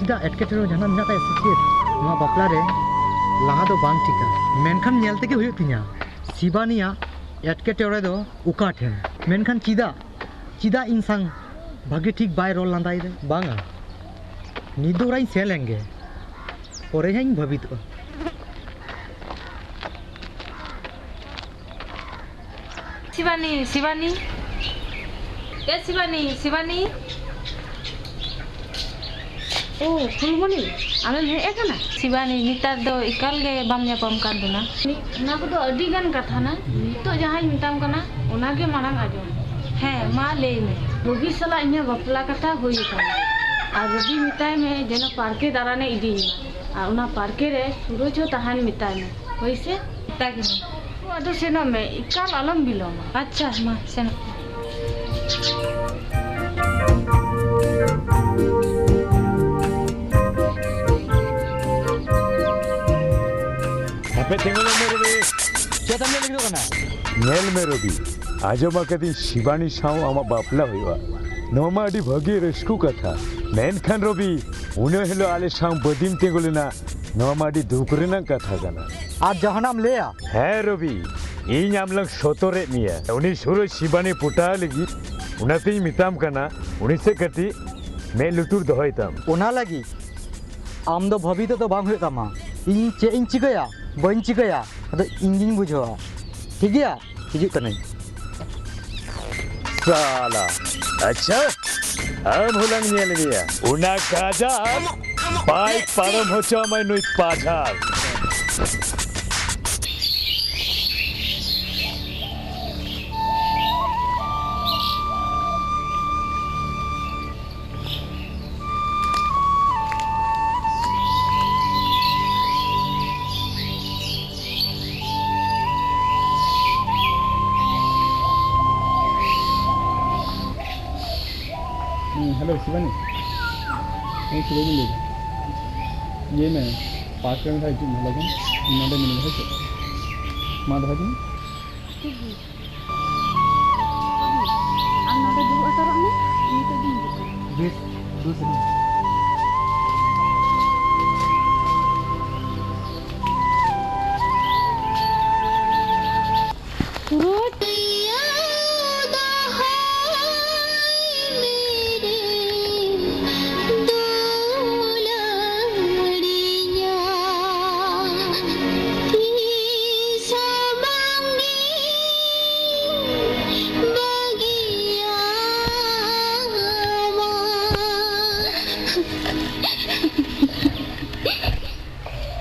सीधा एटकेटेरो जहां मिना ता सिचेत ᱱᱚᱣᱟ ᱵᱟᱯᱞᱟ ᱨᱮ ᱞᱟᱦᱟ ᱫᱚ ᱵᱟᱝ ᱴᱷᱤᱠᱟ ᱢᱮᱱᱠᱷᱟᱱ ᱧᱮᱞ ᱛᱮᱜᱮ ᱦᱩᱭᱩᱜ ᱛᱤᱧᱟ ᱥᱤᱵᱟᱱᱤᱭᱟᱜ ᱮᱴᱠᱮᱴᱚᱬᱮ ᱫᱚ ᱚᱠᱟ ᱴᱷᱮᱱ ᱢᱮᱱᱠᱷᱟन ᱪᱮᱫᱟᱜ ᱤᱧ ᱥᱟᱝ ᱵᱷᱟᱜᱮ ᱴᱷᱤᱠ ᱵᱟᱭ ᱨᱚᱲ ᱞᱟᱸᱫᱟᱭᱮᱫᱟ ᱵᱟᱝᱟ ᱱᱤᱛ ᱫᱚ ᱚᱲᱟᱜ ᱤᱧ ᱥᱮᱱ ᱞᱮᱱᱜᱮ ᱯᱚᱨᱮ ᱦᱟᱸᱜ ᱵᱷᱟᱵᱤᱛᱚᱜᱼᱟ शिवानी शिवानी ए शिवानी शिवानी ओ फुलमणि आमेम हेज आकना शिवानी नितार दो इकाल गे बाम ᱧᱟᱯᱟᱢ कान दुना ना को दो अडी गान कथा ना नितो जहां मिताम कना ओना गे मानang आजो हे मा ले में रवि सला इने बपला कथा होई कान आ रवि मिताय में जेनो पार्के दाराने इदी आ ओना पार्के रे सूरज हो तहान मिताय में होइसे ताकि अदो सेनो में इकाल आलम बिलोम अच्छा मा सेनो Apa tengok nomor ni? ᱪᱮᱫ ᱮᱢ ᱞᱟᱹᱭ ᱠᱟᱱᱟ नेल में रवि आजमा कदी शिवानी साव आमा बापला हुआ नोमा अडी भगी रस्कू कथा मेनखान रवि उन हेलो आले साव बदिम तेगुलेना नोमा अडी दुकरेना कथा गाना আর জাহানাম লেয়া है रवि इन आमलंग सोतोरे निया उनी सुरो शिवानी पुटा लगी उनाते मिताम कना उनी से कटी मैं लुटुर दोहयताम ओना लगी आम दो भवित तो बांग हुई तमा इन चे इन चिकया बन चिकया अदो इंगिन बुझवा ठीक है हिजु कने साला अच्छा हम हुलंग नेल निया उना काजा पाई परम होचा मैं नुई पाझार हेलो शिवानी मैं सुबह भी लेगा ये मैं 5 किलोमीटर हाइट में लगन नंदे मिल है तो मां दहा दिन ठीक है हम नंदे dulu atarane ini tadi base दूसरी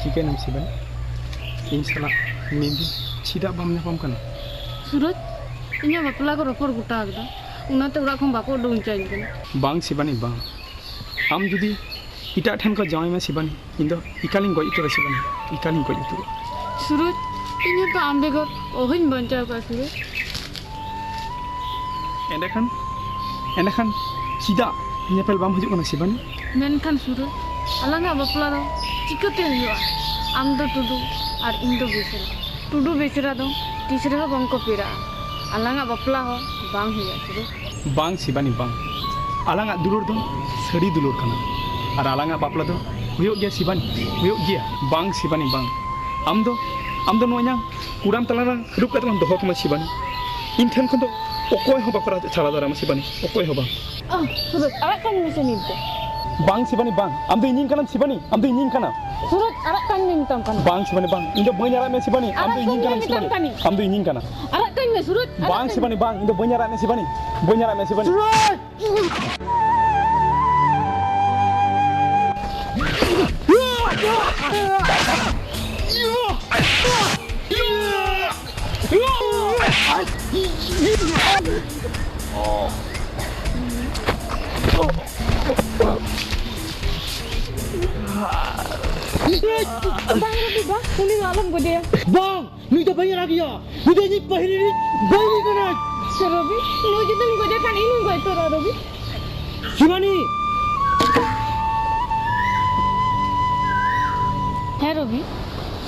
चिकन हम शिवानी इन साला नींद छिदा बम nyapam kana Surut inya bapla ko ropor guta agda unate ura khon bako dong chain kana bang Shivani bang am judi ita than ko jawai ma Shivani indo ikaling goj utura Shivani ikaling goj utura Surut inya to ambe gor ohin bancha ka Surut endakan cida nyepel bam hijuk kana Shivani menkan Surut alanga bapla do chikate huwa am do tudu ar indo besera tudu besera do tisre ho bangko pira alanga bapla ho bang huwa Surut bang Shivani bang alanga dulur do sari dulur kana ar alanga bapla do huyuk gya Shivani huyuk gya bang Shivani bang am do nonya kuram talarang hidup katong doho kama Shivani in than kon do okoy ho bapra chala dara ma Shivani okoy ho bang Surut arakan mese ninte bang Shivani bang am do inin kana Shivani am do inin kana Surut arakan mintam kana bang Shivani bang indo banyara me Shivani am do inin kana Arakan Shivani am do inin kana arakan me Surut bang Shivani bang indo banyara me Shivani Bang Robi bang, ini malam gue dia. Bang, ni to bayar lagi ya. Udah ni pahili ni bayi kana. Sir Robi, lu jadi gue dia kan ini gue itu Robi. Shivani है Robi,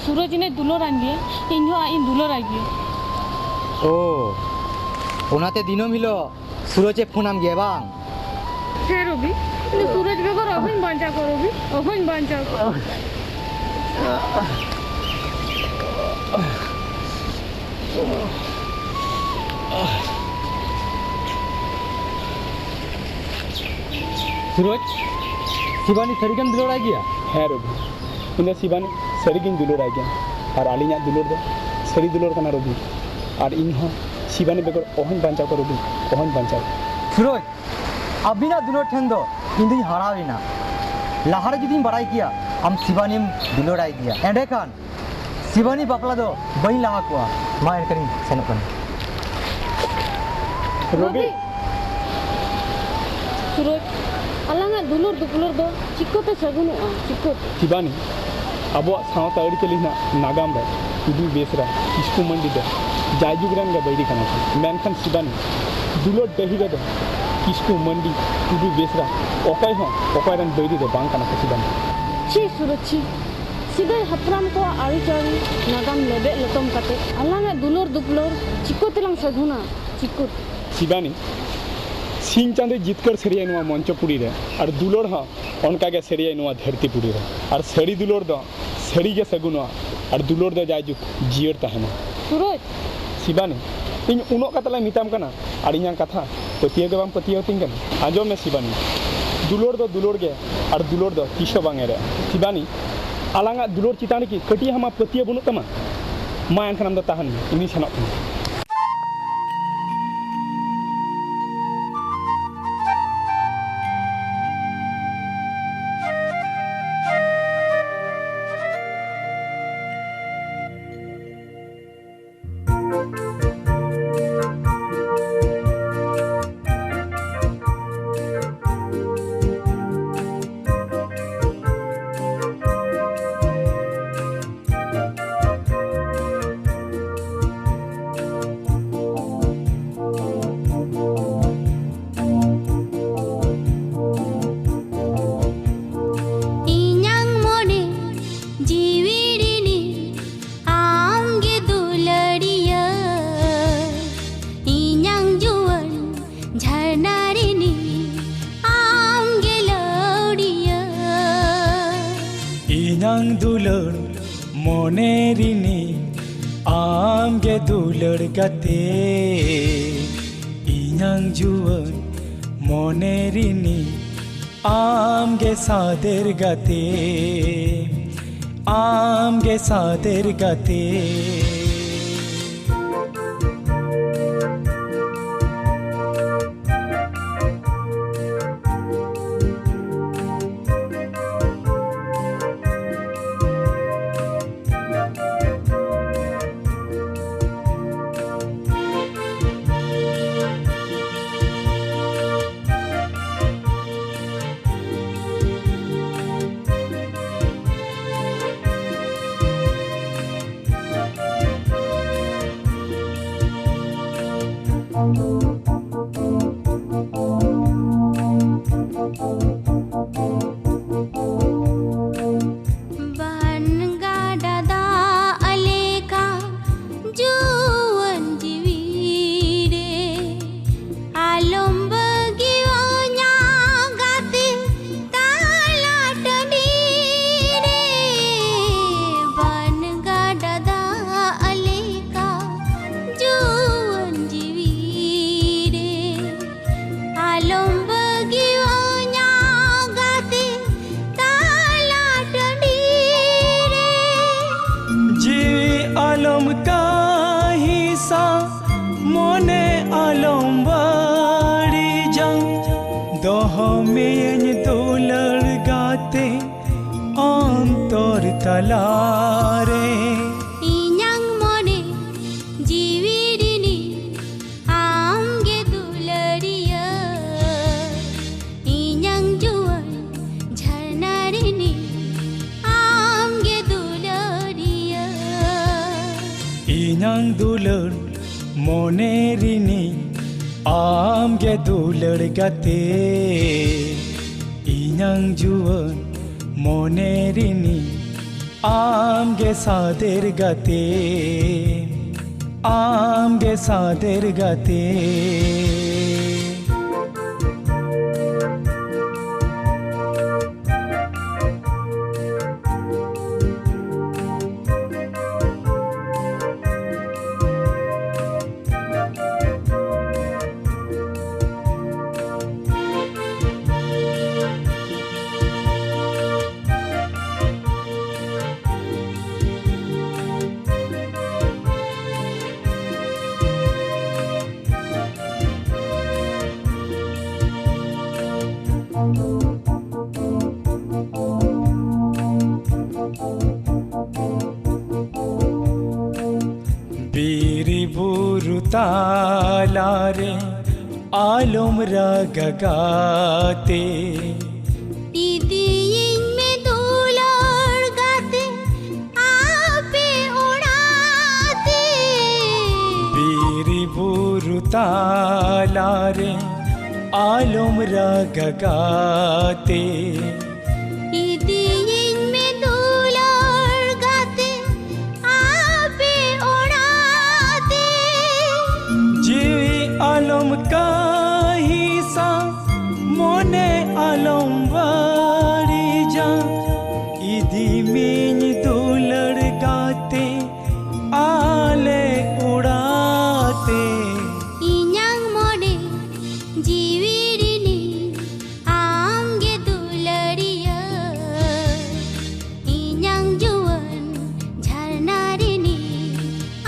सूरज ने दुलो रंग दिया, इन्हों आइन दुलो रंग दिया. ओ ओनाते दिनो मिलो सूरजे फोन आम गे बांग है Robi, ini सूरज बेगर अभिन बांचा को Robi, अभिन बांचा को. सूरज शिवानी सरिगम दुलोड़ आ गया है रवि इन्हें शिवानी सरिगिन दुलोड़ आ गया और आलिया दुलोड़ दो सरी दुलोड़ कना रवि और इन हो शिवानी बेगर ओहन बांचाव को रवि ओहन बांचाव सूरज अबिना दुलोड़ ठेन दो इंदी हराविना लाहर जुदी बड़ाई किया हम शिवानी दुलोड़ आ गया एंडे खान शिवानी बापला दो बही लाहा कुआ मां एनकरी सेनकन रवि सूरज अलंगा दुलुर दो चिकोते सगुनुआ चिकोते शिवानी अबो सावता अड़ी चलीना नागाम रे तुदु बेसरा इसको मंडी दे जायजुगरान गा बैरी कना मेनखान शिवानी दुलुर दही गा दे इसको मंडी तुदु बेसरा ओकाय हो ओकाय रन बैरी दे बांग कना शिवानी ची सूरज ची सिदाय हपराम को आरिचारी नागाम लेबे लतम कते आलांगे दुलोर दुपलोर चिको तेलांग सधुना चिको शिबानी सिंह चांदे जितकर सेरिया नवा मंचपुरी रे और दुलोर हा उनका के सेरिया नवा धरतीपुरी रे और सड़ी दुलोर दो सड़ी के सगुनवा और दुलोर दो जायजुक जियर तहना सूरज शिबानी इन उनो कतला मिताम कना और इन्यां कथा पतिया के बांग पतिया तिंग कना आजो में शिबानी दुलोर गे और दुलोर दो तीसो बांगे रे शिबानी आलांगा दुलोर चितान की कटी हमा पतिया बनु तमा मा एनखान दो ताहन इनी सनक दुलड़ मोनेरिनी आम गे दुलड़ गते इन्यां जुवन मोनेरिनी आम गे सादेर गते आम गे सादेर गते तलारे इन्यां मोने जीविरिनी आम गे दुलड़िया इन्यां जुवन झरनारिनी आम गे दुलड़िया इन्यां दुलड़ मोनेरिनी आम गे दुलड़ गते इन्यां जुवन मोनेरिनी आम गे सादेर गते आम गे सादेर गते तालारे आलम रगाते दीदी में दुलड़ गाते आपे उड़ाते बीरी बुरु तालारे आलम रगाते दीदी में दुलड़ धीमी दुलड़ गाते आले उड़ाते इन्यां मोने जीवीरिनी आमगे दुलड़िया इन्यां जुवन झरनारिनी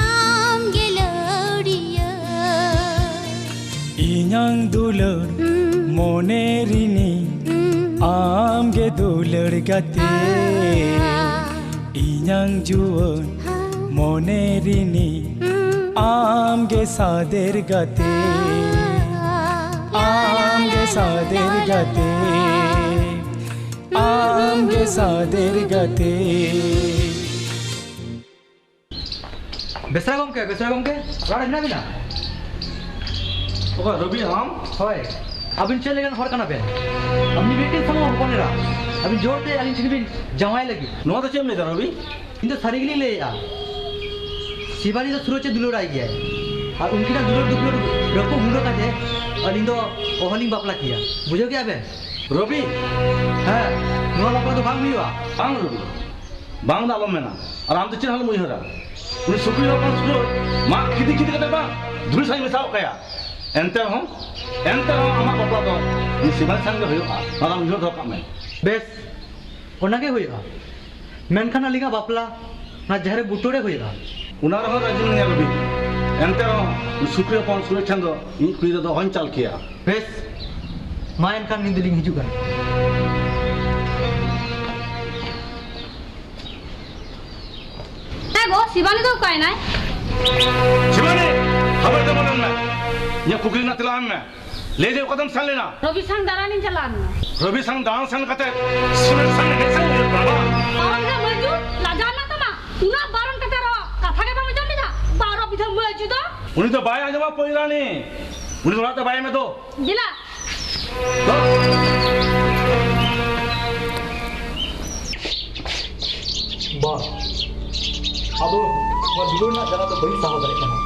आमगे लौड़िया इन्यां दुलड़ मोनेरिनी आमगे दुलड़ गाते इन्यां जुवन मोनेरिनी आमगे सादेर गाते आमगे सादेर गाते आमगे सादेर गाते बेसरा गमके राड़ा हिना बिना ओके रवि हम होय अबिन चले गन हर कना पे अपनी बेटी संग होनेरा अबिन जोरते अलिन चिनबिन जमाई लगी नोआ तो चेम ले रवि इन तो सारी गिली ले आ शिवानी तो सुरोचे दुलोड़ आई गया और उनकी ना दुलोड़ रखो मुंडो काटे और इन तो ओहलिंग बापला किया बुझो क्या बे रवि हां नोआ बापला तो बांग हुआ बांग रवि बांग दालो मेना और हम तो चिन्ह मुई हरा उनी सुकुई लोकन सुलो मा खिदी कते बा धुल साई मिसाव कया एंते हम आमा बापला तो इन शिवानी संग होयोआ और उन जो काम में बेस ओनागे होइगा मेनखान अलिगा बापला ना जहरे बुटोरे होइगा उना रहो राजू ने रवि एंते सुकुई लोकन सुले चंदो इन कुई दो हन चाल किया बेस मा एनखान निंदलिंग हिजुगा गो शिवानी तो काय नाय शिवानी खबर दे मन में ये कुकरी ना तिला में ले जे कदम सान लेना रवि संग दारानी चलान रवि संग दान सान कते सुरे संग ने संग बाबा और ना मजू लाजाना तमा तुना बारन कते रो कथा के बाम जम जा 12 बिधा मजू तो उनी तो बाय आजमा पोइरानी उनी तो बाय में दो जिला बा अब वो दुलोड़ ना जरा तो बड़ी साहो करे कना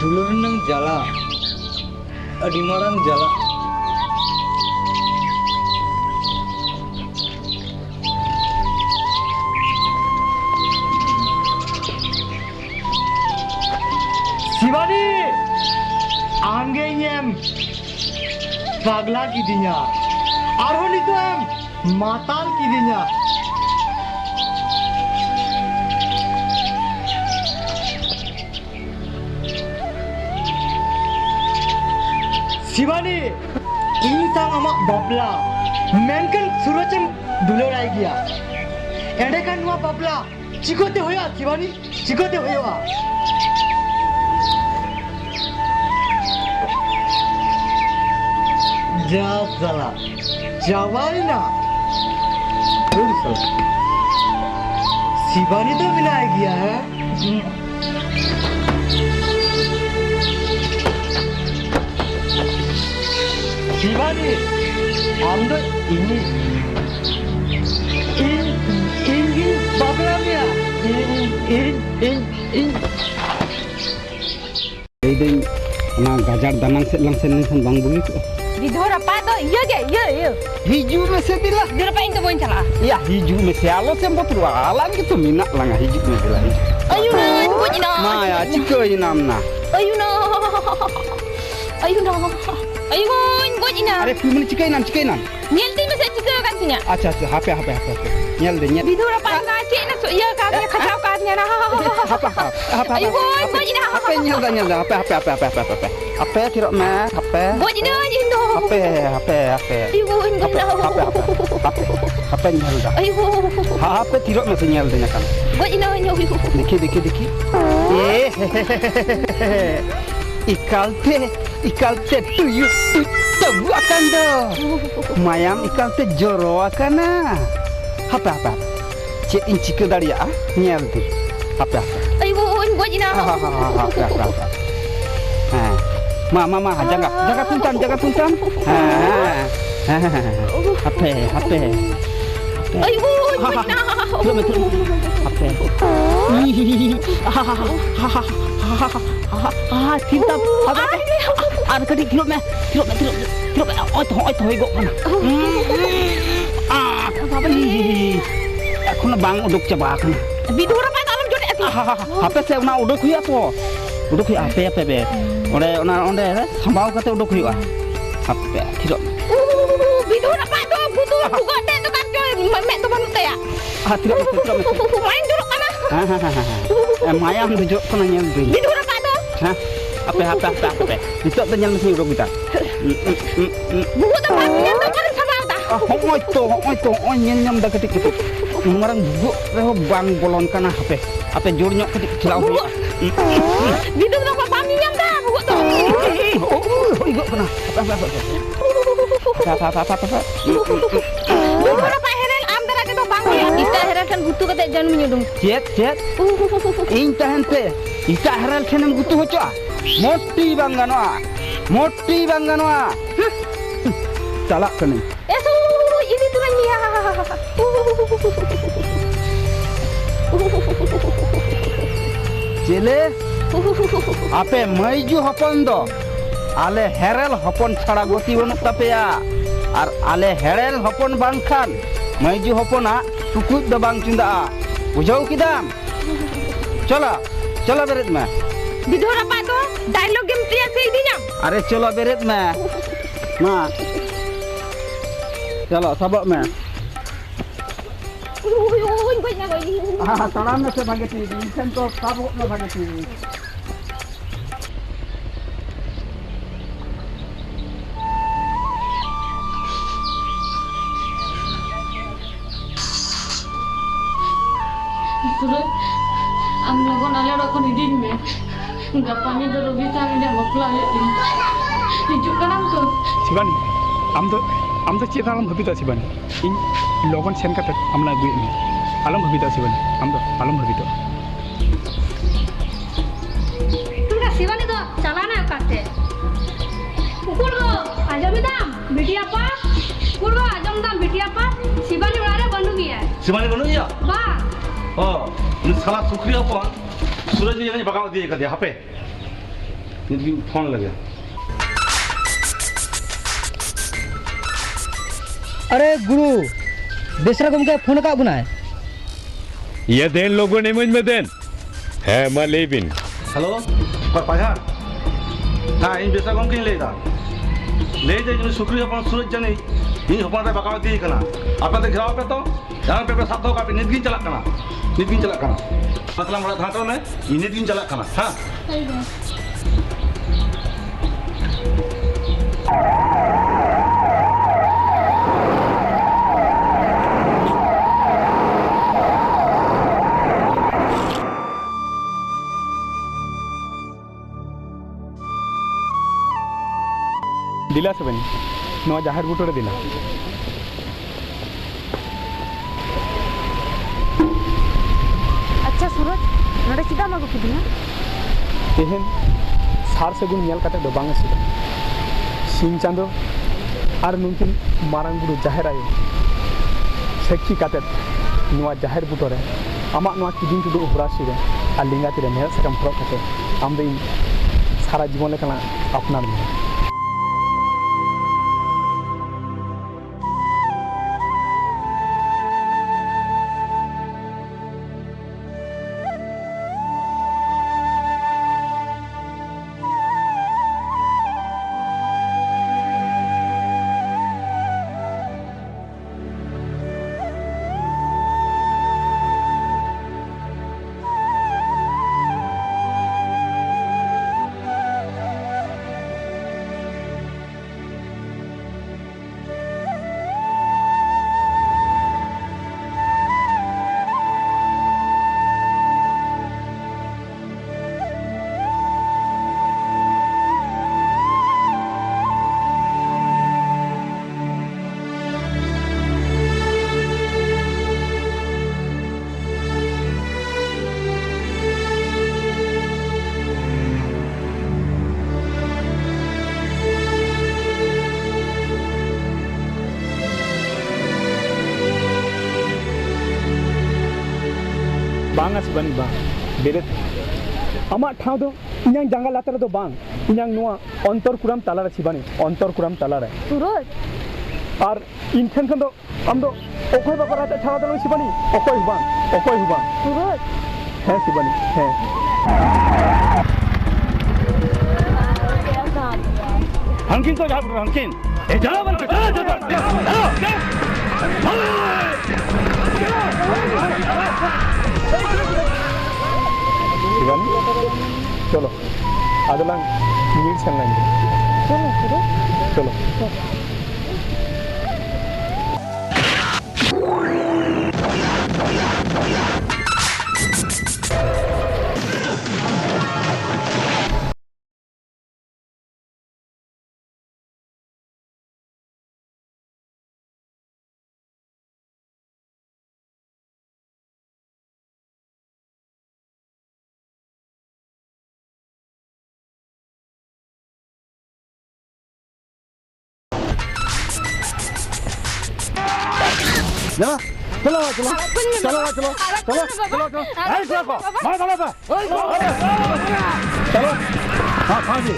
दुलोड़ नंग जला अड़ी मारंग जला शिवानी आंगे एम पागला की दिया आरो नी तो एम माताल की दिया शिवानी इन संग अमा बापला मेनकन सुरचम दुलोड़ आई गया एंडे कान नुआ बापला चिकोते होया शिवानी चिकोते होया जा साला जवाई ना शिवानी तो मिलाया गया है शिवानी हम तो इन बाबला में दिन ना गाजार दानांग से लंग से निसन बांग बुली विधोरा पा तो ये हिजू में से दिला विधोरा पा इन तो बोइन चला या हिजू में से आलो से बतुआ आलांग gitu मिना लंगा हिजू में दिला ayuna bojina ना या चिको ये नाम ना ayuna bojina अरे फिर चिकै नाम nyel ti mese cika kan tinya अच्छा हापे nyel de nyel विधोरा पा का चे ना सो या का खचाव का nya ना हापा bojina हापे nyel da हापे थिरो में हापे bojina jindo हापे ayun gana हापे nyel da हापे थिरो में से nyel de kan bojina nyo देखी ikalte tuyu tabu akan do mayam ikalte joro akana apa cek inci ke daria nyel tu apa ayun bojina Ma, jaga puncan. Hape. Ayo, Hape. Cinta. Ada kadi kilo me. Oi to igok kana. এখন bang uduk coba kana. Bidu apa dalam jodi ati? Hape se una uduk huya to. Uduk huya ape be. Onde sambau kate uduk huya. Hape kilo. Bidu apa tu? Butuh buka deh tu kan mek tu manut ya. Tidak. Main dulu kana. Mayam duduk kana nyel bin. Bidu apa tu? Hah? Apa. Besok tu nyel mesti uduk kita. Buku tu pakai tu kan sama dah. Hoi to, nyam dah ketik. Marang guguk reho bang bolon kana hape jor nyok ketik celau huya. Bidu tu apa nyam dah buku tu. Igok kana. Apa. Buku apa herel am dah ke tu bang ya. Kita herel kan gutu kata jangan menyudung. Cet. Ing tahan te. Ita herel kenem gutu hoca. Moti bang ganoa. Talak kene. Ini tu lagi ya. Cile. Ape maiju hopon do. Ale herel hopon chara goti banuk tapeya. Ar ale herel hopon bangkhan. Maiju hopona tukut do bang cindaa. Bujau kidam. Chola berit me. Bidu apa tu? Dialog game dia seidinya. Are chola berit me. Ma. चलो सबक में तड़ा में से भागे थी इंसान तो सबक में भागे थी am logon ale rokon idin me gapani do robi tang dia mokla ini hijuk kanam tu Sibani am to cita alam bhabita Sibani in logon sen kata amla gue me alam bhabita Sibani am to alam bhabita तुमरा शिवानी तो चलाना है काटे कुकुर गो आजम दाम बिटिया पा कुकुर गो आजम दाम बिटिया पा शिवानी उड़ारे बनू गया शिवानी बनू गया बा ini salah sukri apa सूरज ने ये बगाव दिए कर दिया हापे इनकी फोन लगे अरे गुरु बेसरा गमके फोन का बुनाए ये देन लोगों ने मुझ में देन है मलेबिन हेलो पर पाजा हाँ इन बेसरा गमके ले दा ले जे इन सुक्री अपन सूरज जने इन अपन रे बगाव दिए करना आपने तो घराव पे तो यहाँ पे साथ हो का पे निदगिन चला करना मतलब हमारा धातों ने ये निदगिन चला करना हाँ दिला से बनी नवा जाहिर बुटोरे दिला अच्छा सूरज नडे सीधा मागो किदिना तेहन सार सगुन नेल काटे दो बांग सिदा सिंह चांदो आर नुंकिन मारांग बुडु जाहिर आयो सेक्की काटे नवा जाहिर बुटोरे आमा नवा किदिन टुडु उपरासी रे आ लिंगा तिरे मेल सकम फ्रॉक काटे आम दे सारा जीवन लेकना अपनार में बांगा शिवानी बांग बेरे आमा ठाव दो इन्यां जांगा लातर दो बांग इन्यां नुआ अंतर कुराम ताला रे शिवानी अंतर कुराम ताला रे सूरज और इन ठन खन दो हम दो ओकोय बाबा रे ठाव दो शिवानी ओकोय बांग सूरज है शिवानी है हंकिन को जाप हंकिन ए चलो बल चलो शिवानी चलो अगला नीड संगंगे चलो सूरज चलो चलो चलो चलो चलो चलो चलो चलो चलो अरे चलो मार चलो चलो हाँ हाँ जी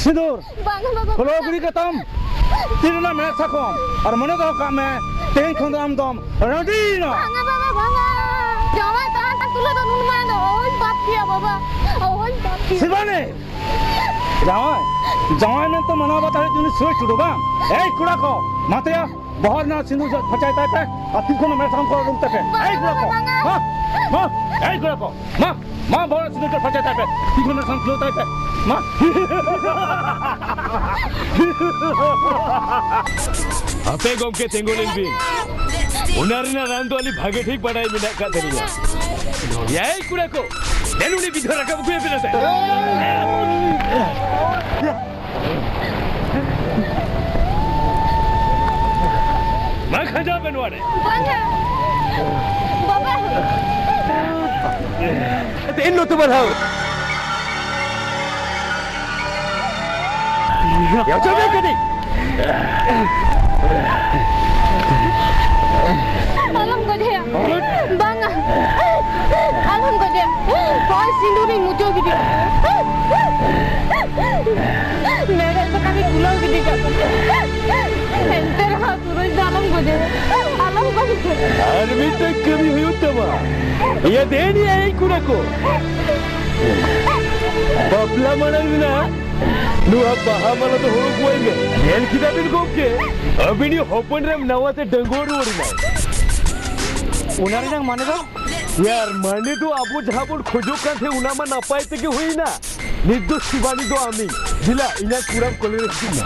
सिंदूर खोलो गिरी कतम तीरना मैं सकोम और मने दो काम में तेन खंद आम दम रेडी ना भांगा बाबा भांगा जवाई ता तुला तो नुन मान दो ओय बाप किया बाबा ओय बाप किया सिरवाने जवाई में तो मना बता तूने सोच छुड़ो बा ए कुड़ा को मातया बहुत ना सिंदूर फचाई ताते और तीन को मैं काम कर रुकते पे ए कुड़ा को मां ए कुड़ा को मां बहुत सिंदूर फचाई ताते तीन को मैं काम खलोता पे मां Ape gomke tenggolin bin. Unarina randu ali bhage thik padai mina ka thariya. Yai kura ko. Denu ni bidhara ka buku pinata. Ma khaja benware. Banga. Baba. Inno tu badhao. Ya coba kadi. Alam ko dia. Banga. Alam ko dia. Koi sinduri mucho gidi. Mere to kami pulau gidi ka. Enter ha suraj alam ko dia. Alam ko dia. Armi tak kami huyutama. Ya deni ai kurako. Bapla manal bina. Nu apa hamala to horo kuenge. Yen kita bin gomke. Abini hopan ram nawate dangor urina. उनारी नंग माने दो यार माने तो आपो जहाँ पर खोजो kan the una ma napai teke hui na niddo shibani do ami dila ina kuram kolere sina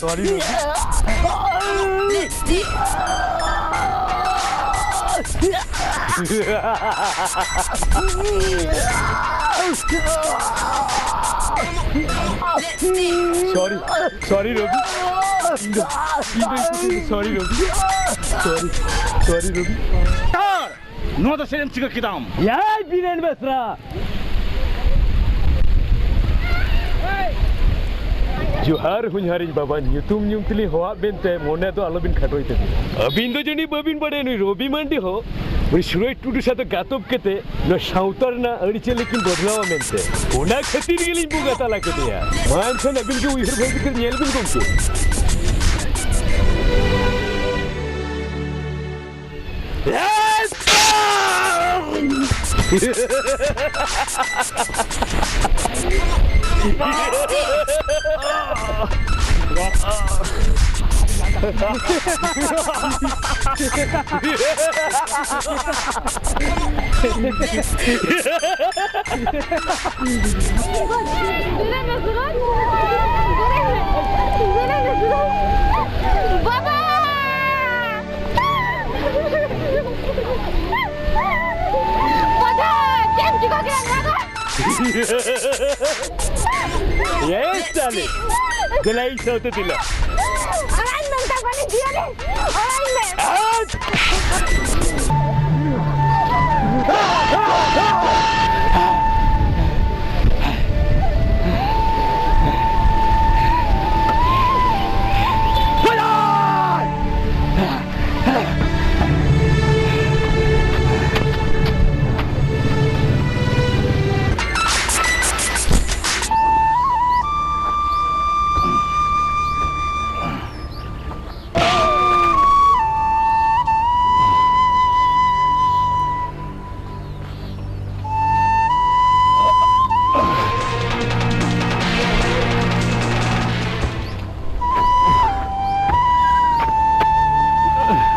sorry Logi sorry sorry Rogi sorry Rogi sorry Rogi no da selim chiga kidam ya biren besra Johar hunyarin baba nyutum nyumtili hoa bente mone to alobin khatoi te abin do joni babin bade ni robi mandi ho oi suroi tudu sato gatop kete no sautar na ariche lekin bodlawa mente ona khatir gelin bugata lakete ya man khan abin ke uir bhai kar nyel bin komke yes Suraj Baba Baba came juga kira Yes, darling. Gelai satu tila. orang minta balik dia ni orang ni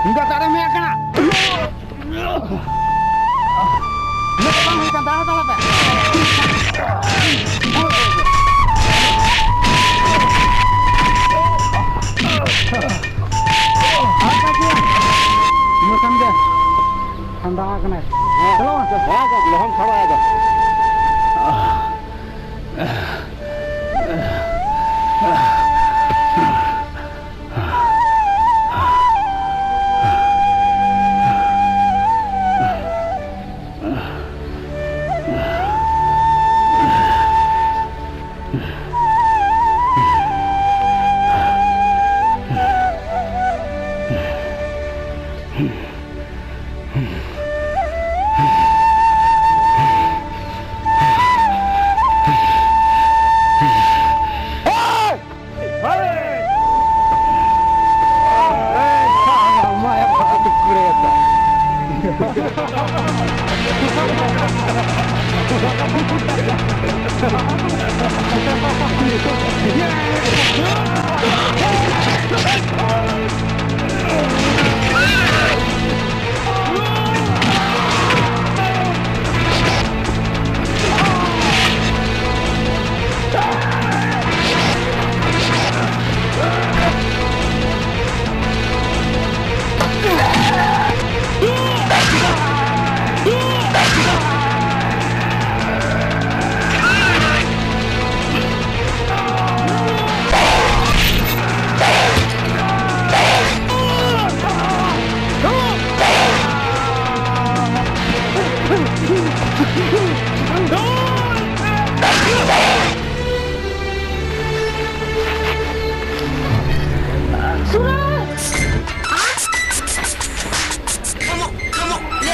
Enggak tak ada minyak kena. Nak bang ikan tahu apa? Apa dia? Makan dia. Anda kena. Kalau macam apa? Loham khara ada.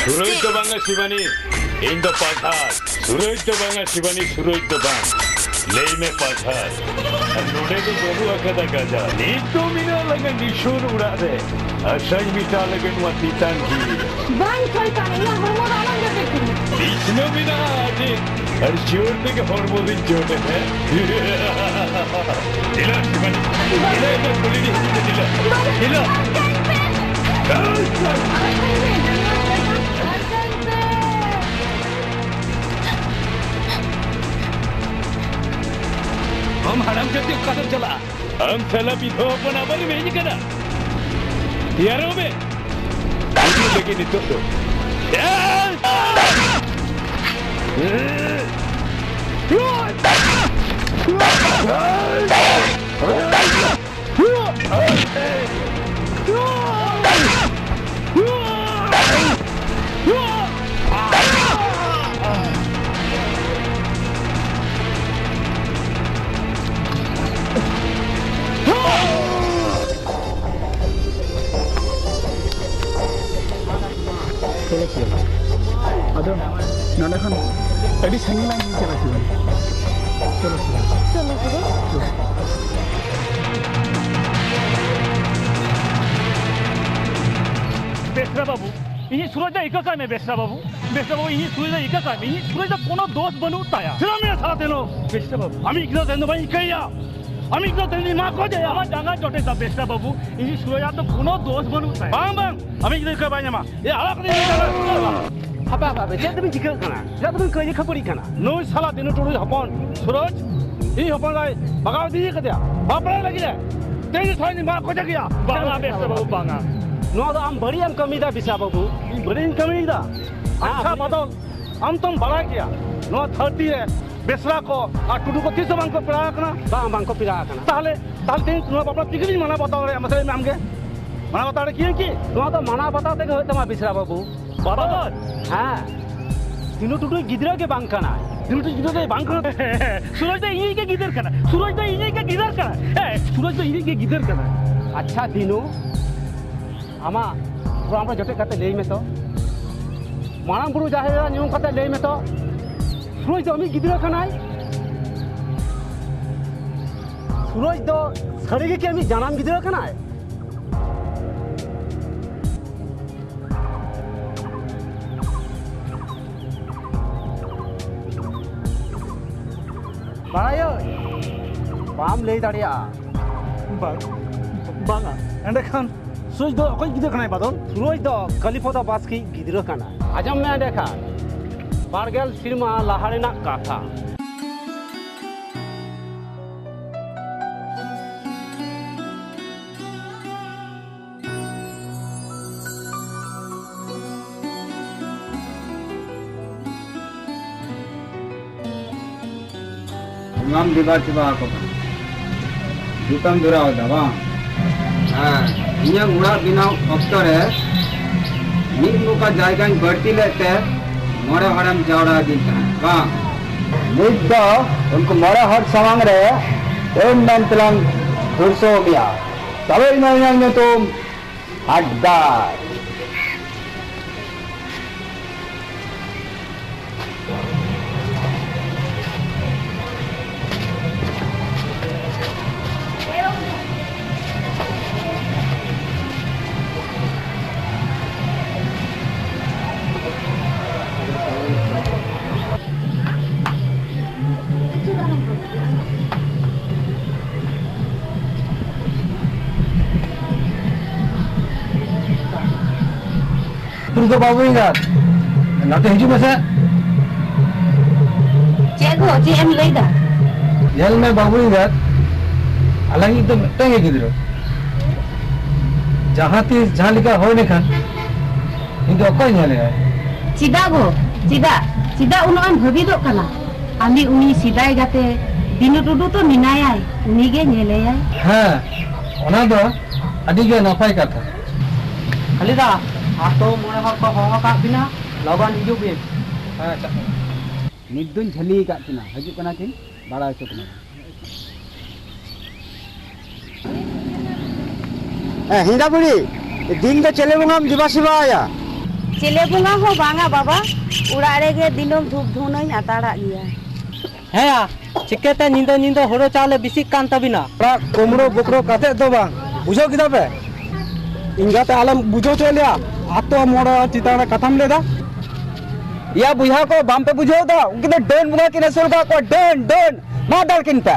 Suraj do banga Shivani, Indo Pazhar. Suraj do banga Shivani, Suraj do bang. Lei me Pazhar. Nude do babu akada gaja. Nito mina lagan nishur urade. Asai mita lagan watitan ki. bang kalkan ya hormon alam dekhi Ishno mina aje. Ar shur te ke hormon din jote hai. Dila Shivani. Dila ito kuli di dila. Dila. हम हराम करते कदम चला हम चला पिथो अपना बल में ही करा यारो में लेकिन itu tuh Aduh, nona kan tadi sangi lagi cakap sih. Chalo sudah. Besra बाबू इन्हीं सूरज इका का मैं बेसरा बाबू इन्हीं सूरज इका का मैं इन्हीं सूरज कोनो दोस्त बनू ताया चलो मेरे साथ देनो बेसरा बाबू हम इकलो देनो भाई कहिया हम इकलो देनी मां को जाया हम डांगा चोटे सा बेसरा बाबू इन्हीं सूरज तो कोनो दोस्त बनू ताया बांग बांग हम इकलो का बाय मा ये अलग नहीं apa dia tu jika kana dia tu kerja khapuri kana नो साला देनो टोड़ी हपन सूरज ई हपन लाई बगाव दी के दिया बापड़ा लगी ले तेरी थानी मां को जगिया बांगा बेस्ता बाबू बांगा नो तो आम बड़ी हम कमी दा बिसा बाबू बड़ी कमी दा अच्छा बदल हम तुम बड़ा किया नो 30 रे बेसरा को आ टुडू को 30 बांग को पिरा कना बांग को पिरा कना ताले तेरी नो बापड़ा पिकरी मना बताओ रे मसले में हमके मना बता रे की नो तो मना बताते के तमा बिसरा बाबू बराबर हां तीनों टुडू गिदरा के बांग कना तीनों टुडू गिदरा के बांग कना सूरज दे इनी के गिदर कना सूरज दे इनी के गिदर कना ए सूरज दे इनी के गिदर कना अच्छा दिनो आमा हमरा जटे कते लेई में तो माराम बुरु जाहेरा न्यूम कते लेई में तो सूरज दो अमी गिदरा कनाय सूरज दो सड़ी के अमी जानाम गिदरा कनाय बायो बाम ले दाड़िया बांगा एंडे खान सूरज दो कोई गिदर कनाय बादल सूरज दो कलिफोदा बास की गिदरा कनाय आजम में देखा बारगेल सिरमा लाहारे ना काथा ngam diba tiba ako dutam dura hoda ba inya ura binaw okto re nik nuka jayga barti lete more haram jawra din ta ba nik do unko more har samang re em dan telang durso gya sabe ina yang tum adda Turgo babu ingat, nanti hijau masa. Ceko, em lay dah. Yel me babu ingat, alang itu tengge gitu. Jahatis jahalika hoy nekan, itu apa yang nyale? Cida go, cida unoan bhabi dok kana. Ami uni sidai gate dinu tudu to minayai, uni ge nyeleyai. Hah, ona do adi ge napai kata. Khalida आतो मोरे हर को होगा का बिना लबान हिजु बे अच्छा निदुन झली का किना हजु कना किन बड़ा चो कना हिंदा बुड़ी दिन के चले बुंगाम दिवासिबा आया चले बुंगा हो बांगा बाबा उड़ारे के दिनों धूप धुनई आताड़ा गया है या चिकेते निंदो निंदो होरो चावले बिसिक कान तबिना कोमरो बोकरो काते दो बांग बुझो किदा पे इंगाते आलम बुझो चलिया आतो मोड़ा चिताड़ा कथम लेदा या बुझा को बाम पे बुझो दा उनके डन बुना किने सुलगा को डन मा दल किनता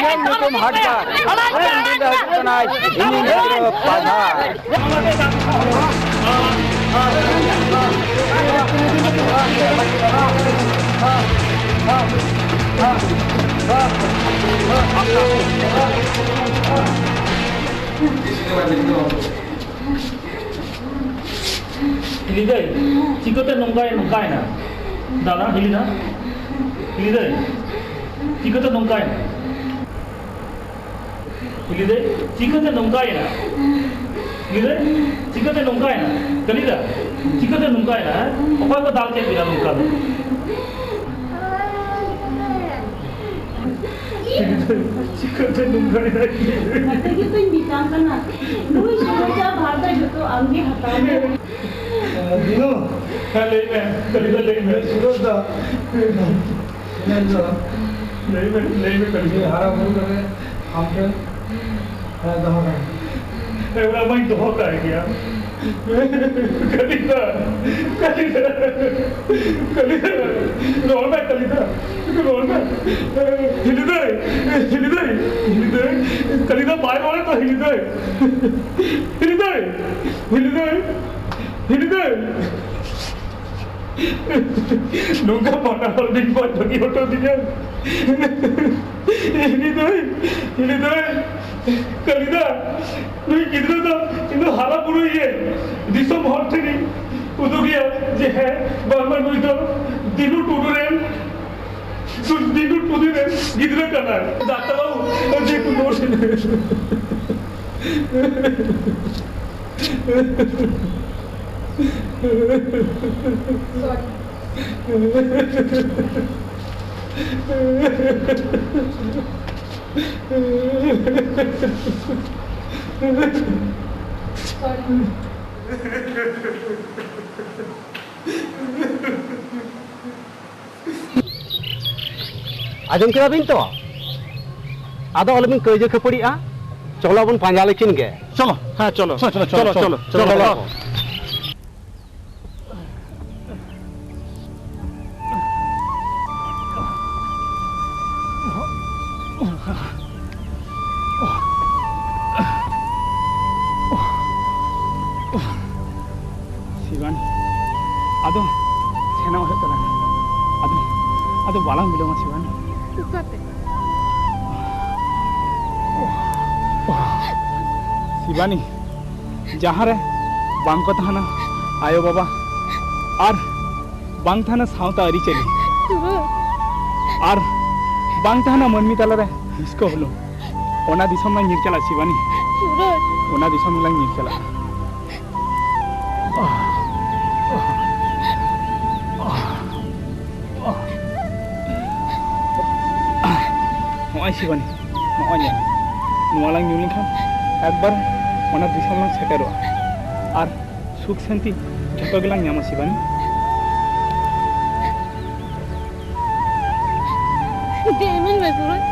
yang nukum harga, yang tidak kenai, ini negara pasar. Ini deh, cikgu tu nongkai na, dalam ini na, ini deh, cikgu tu nongkai na. Hilide, cikgu nongkai na. Hilide, cikgu nongkai na. Kalida, cikgu nongkai na. Apa yang dal ke bila nongkai? Cikgu nongkai na. Nanti kita bincang kana. Dua sudah bharta itu anggi hatame. Dino, kalai me, kalida lei me. सुरोदा lei me kalida. हारा बोल रहे हम पे दहरा Ewa main doh ka kya? Kalita Kalita Kalita रोना कलिता रोना हिलदे हिलदे हिलदे कलिता बाय वाले तो हिलदे हिलदे हिलदे हिलदे नोंगा पाटा हर दिन बाद बगी होटो दिया हिलदे हिलदे कलिता नुई किधर तो इनो हारा बुरु ये दिसम हर थी उदुगिया जे है बारबार नुई तो दिनु टुडू रेन दिनु टुडू रेन गिदरा करना दाता बाबू और जे तू नोट आजम के बिन तो आदो अलबिन कइजे खपड़िया चलो बन पांजा लेकिन गे चलो हाँ चलो चलो चलो चलो चलो शिवानी आदो सेना हो तला आदो आदो बालांग बिलो शिवानी उकाते शिवानी जहाँ रे बांग को थाना आयो बाबा और बांग थाना सावता अरी चली और बांग थाना मनमी तला रे इसको हलो ओना दिसम ना नीर चला शिवानी ओना दिसम ला नीर चला शिवानी नॉय नुआलांग न्यूलिंग खान एक बार ओना दिसम लांग सेटेरो और सुख शांति जतो गेलांग ᱧᱟᱢᱟ शिवानी देमन में सुरज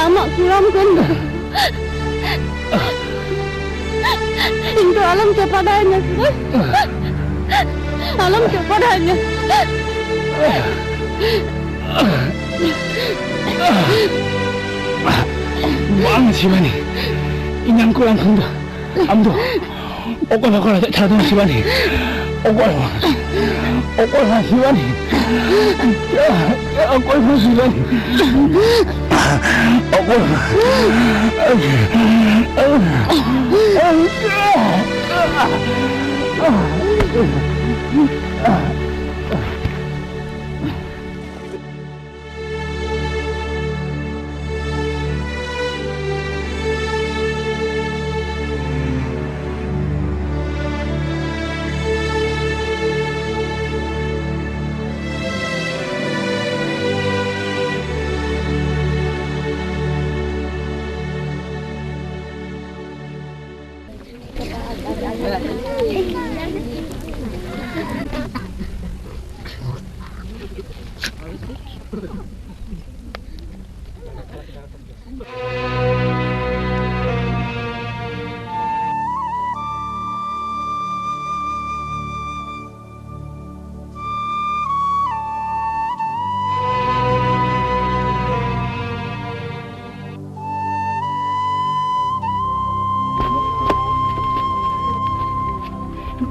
Amak kurang kan? Itu alam kepadanya, alam kepadanya. Bang Shiwani, ini yang kurang hamba. Amdo, okol aja cara Shiwani. Okol Shiwani. Okol Shiwani.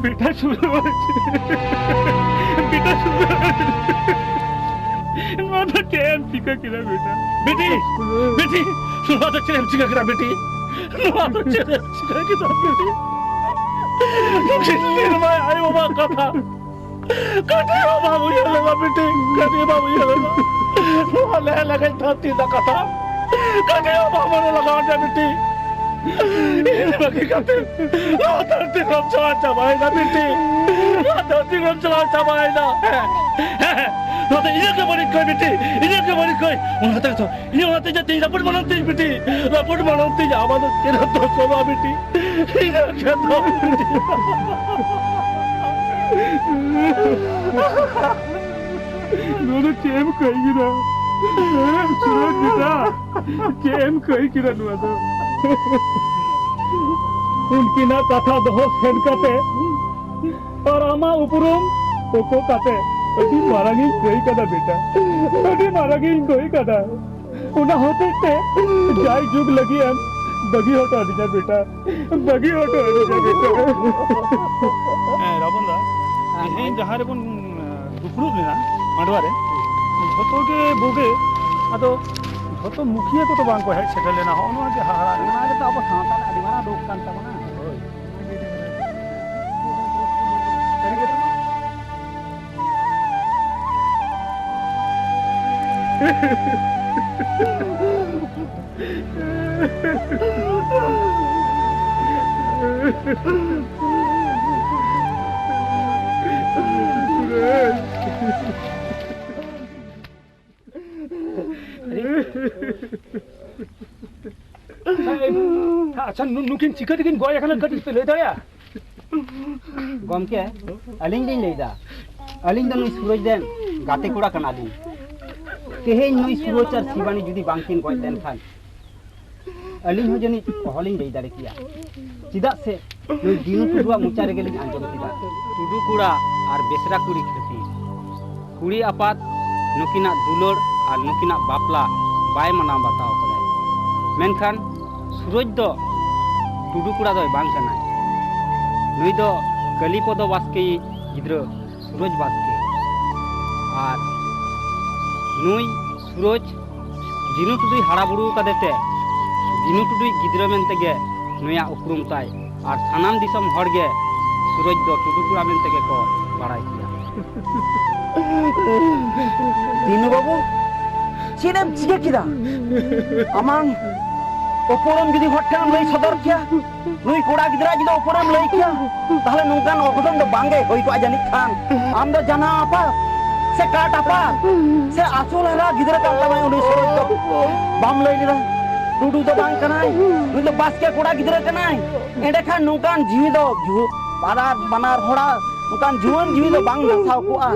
बेटा सूरज बेटा सूरज नवा तो चैन चिका किरा बेटा बेटी बेटी नवा तो चैन चिका किरा बेटी नवा तो चैन चिका किरा बेटी निर्मा आयो बाबा कथा कटे बाबा मुझे लगा बेटी कटे बाबा मुझे लगा नवा ले लगा धरती दा कथा कटे बाबा मुझे लगा बेटी धरती कम चबाए ना बेटी धरती कम चबाए ना तो इन्हें के बड़ी कोई बेटी इन्हें के बड़ी कोई उन्हें तो ये होते जाते रपट बनाते बेटी रपट बनाते जा आवाज तेरा तो सोवा बेटी इन्हें के तो नोनो चेम कहीं ना सूरज बेटा चेम कहीं किरा नुआ तो उनकी ना कथा दो सेन काते और आमा उपरुम ओको काते अभी मारागी कोई कदा बेटा अभी मारागी कोई कदा उना होते ते जाय जुग लगी हम बगी होटो अडिजा बेटा बगी होटो अडिजा बेटा रावणदा हे जहां रे बन दुपड़ू लेना मांडवारे झोतो के बोगे आदो झोतो मुखिया को तो बांग को हेड सेटल लेना हो नो के हारा ना के तो अब साता ना दिवाना दोक कान तबना अच्छा नुकिन चिकन दिकिन गोया खाना कट पे ले दया गमके अलिंग दिन लेदा अलिंग दन सूरज देन गाते कुड़ा कना दिन तेहेन नई सूरज और शिवानी जुदी बांकिन गय देन खान अलिंग हो जनी हलिंग दे दारे किया चिदा से नई दिनु कुडुआ मुचा रे गेलिन आंजम किदा टुडू कुड़ा और बेसरा कुड़ी खेती कुड़ी आपात नुकिना दुलोर और नुकिना बापला बाय मना बताओ कदाय मेनखान सूरज दो टुडू कुड़ा दो बांग कना नुई दो कलीपदो बास्के गिद्र सूरज बास्के और नुई सूरज जिनु टुडुई हाड़ा बुड़ू कदेते जिनु टुडुई गिद्र मेनतेगे नुया उपरुम ताय और सानाम दिसम हड़गे सूरज दो टुडू कुड़ा मेनतेगे को बाड़ाय किया दिनु बाबू चेदम चिके किदा आमां उपरम जुदी हटकाम लई सदर किया नुई कोड़ा गिद्रा जुदी उपरम लई किया ताहले नुकान अघटन दो बांगे होई को जानि खान आम दो जाना आपा से काट आपा से आसुल हरा गिद्रा का तमाय उनी सूरज दो बाम लई लिरा टुडू दो बांग कनाय नुई दो बास के कोड़ा गिद्रा कनाय एंडे खान नुकान जीवी दो जु बारार बनार होड़ा नुकान जुवन जीवी दो बांग नसाव कोआ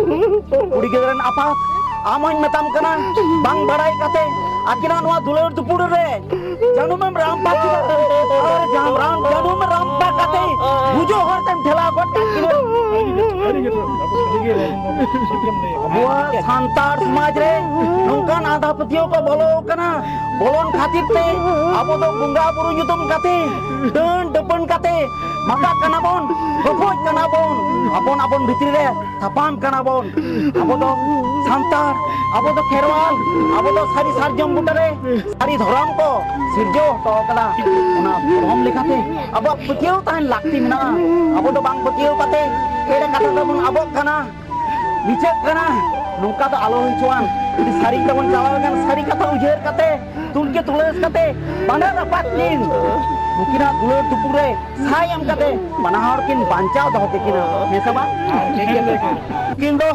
कुड़ी गिद्रन आपा आमन मताम कना बांग बड़ाई कते आकिना नवा दुलर दुपुड़ रे जानू में राम पाची और जाम राम जानू में राम पा कते बुझो हर टाइम ठेला गट किलो बुआ सांतार समाज रे नोकान आधा पतियों को बोलो कना बोलोन खातिर ते आबो दो बुंगा बुरु युतम कते डन डपन कते मका कना बोन गफोज कना बोन अपन अपन भितरी रे थापाम कना बोन आबो दो सांतार आबो दो खेरवाल आबो दो सारी सारजम बुटरे सारी धरम को सिरजो तो कला ओना हम लेखाते अब पतियो तान लागती मिना आबो दो बांग पतियो कते एडे कथा दो बन आबो कना नीचे कना नुका तो आलो हिचवान सारी तबन चालावेन सारी कथा उजेर कते तुलके तुलेस कते बांडा रपात लिन नुकिना दुलर दुपुरे सायम कते मनाहर किन बांचाव दहते किना हेसबा किन दो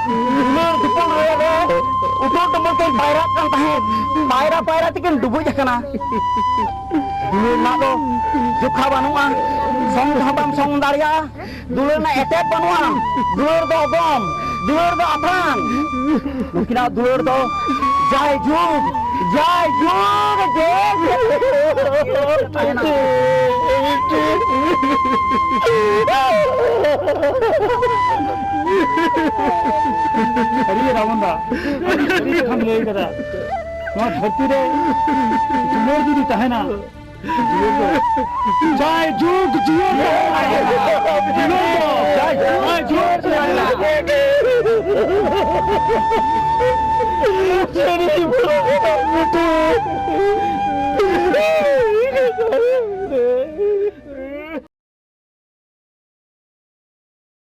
दुलर दुपुरे रे उठो तमते पायरा kan tahe पायरा पायरा तिकिन डुबुज कना दुलुर ना दो जोखा बानुआ संग हबाम संग दाड़िया दुलुर ना एटेक बानुआ दुलुर दो गम दुलुर दो आथान नुकिना दुलुर दो जाय जुग अरे रावण दा अरे हम ले कदा नवा धरती रे दुलुर जुदी तहना जय जुग जियो जय जुग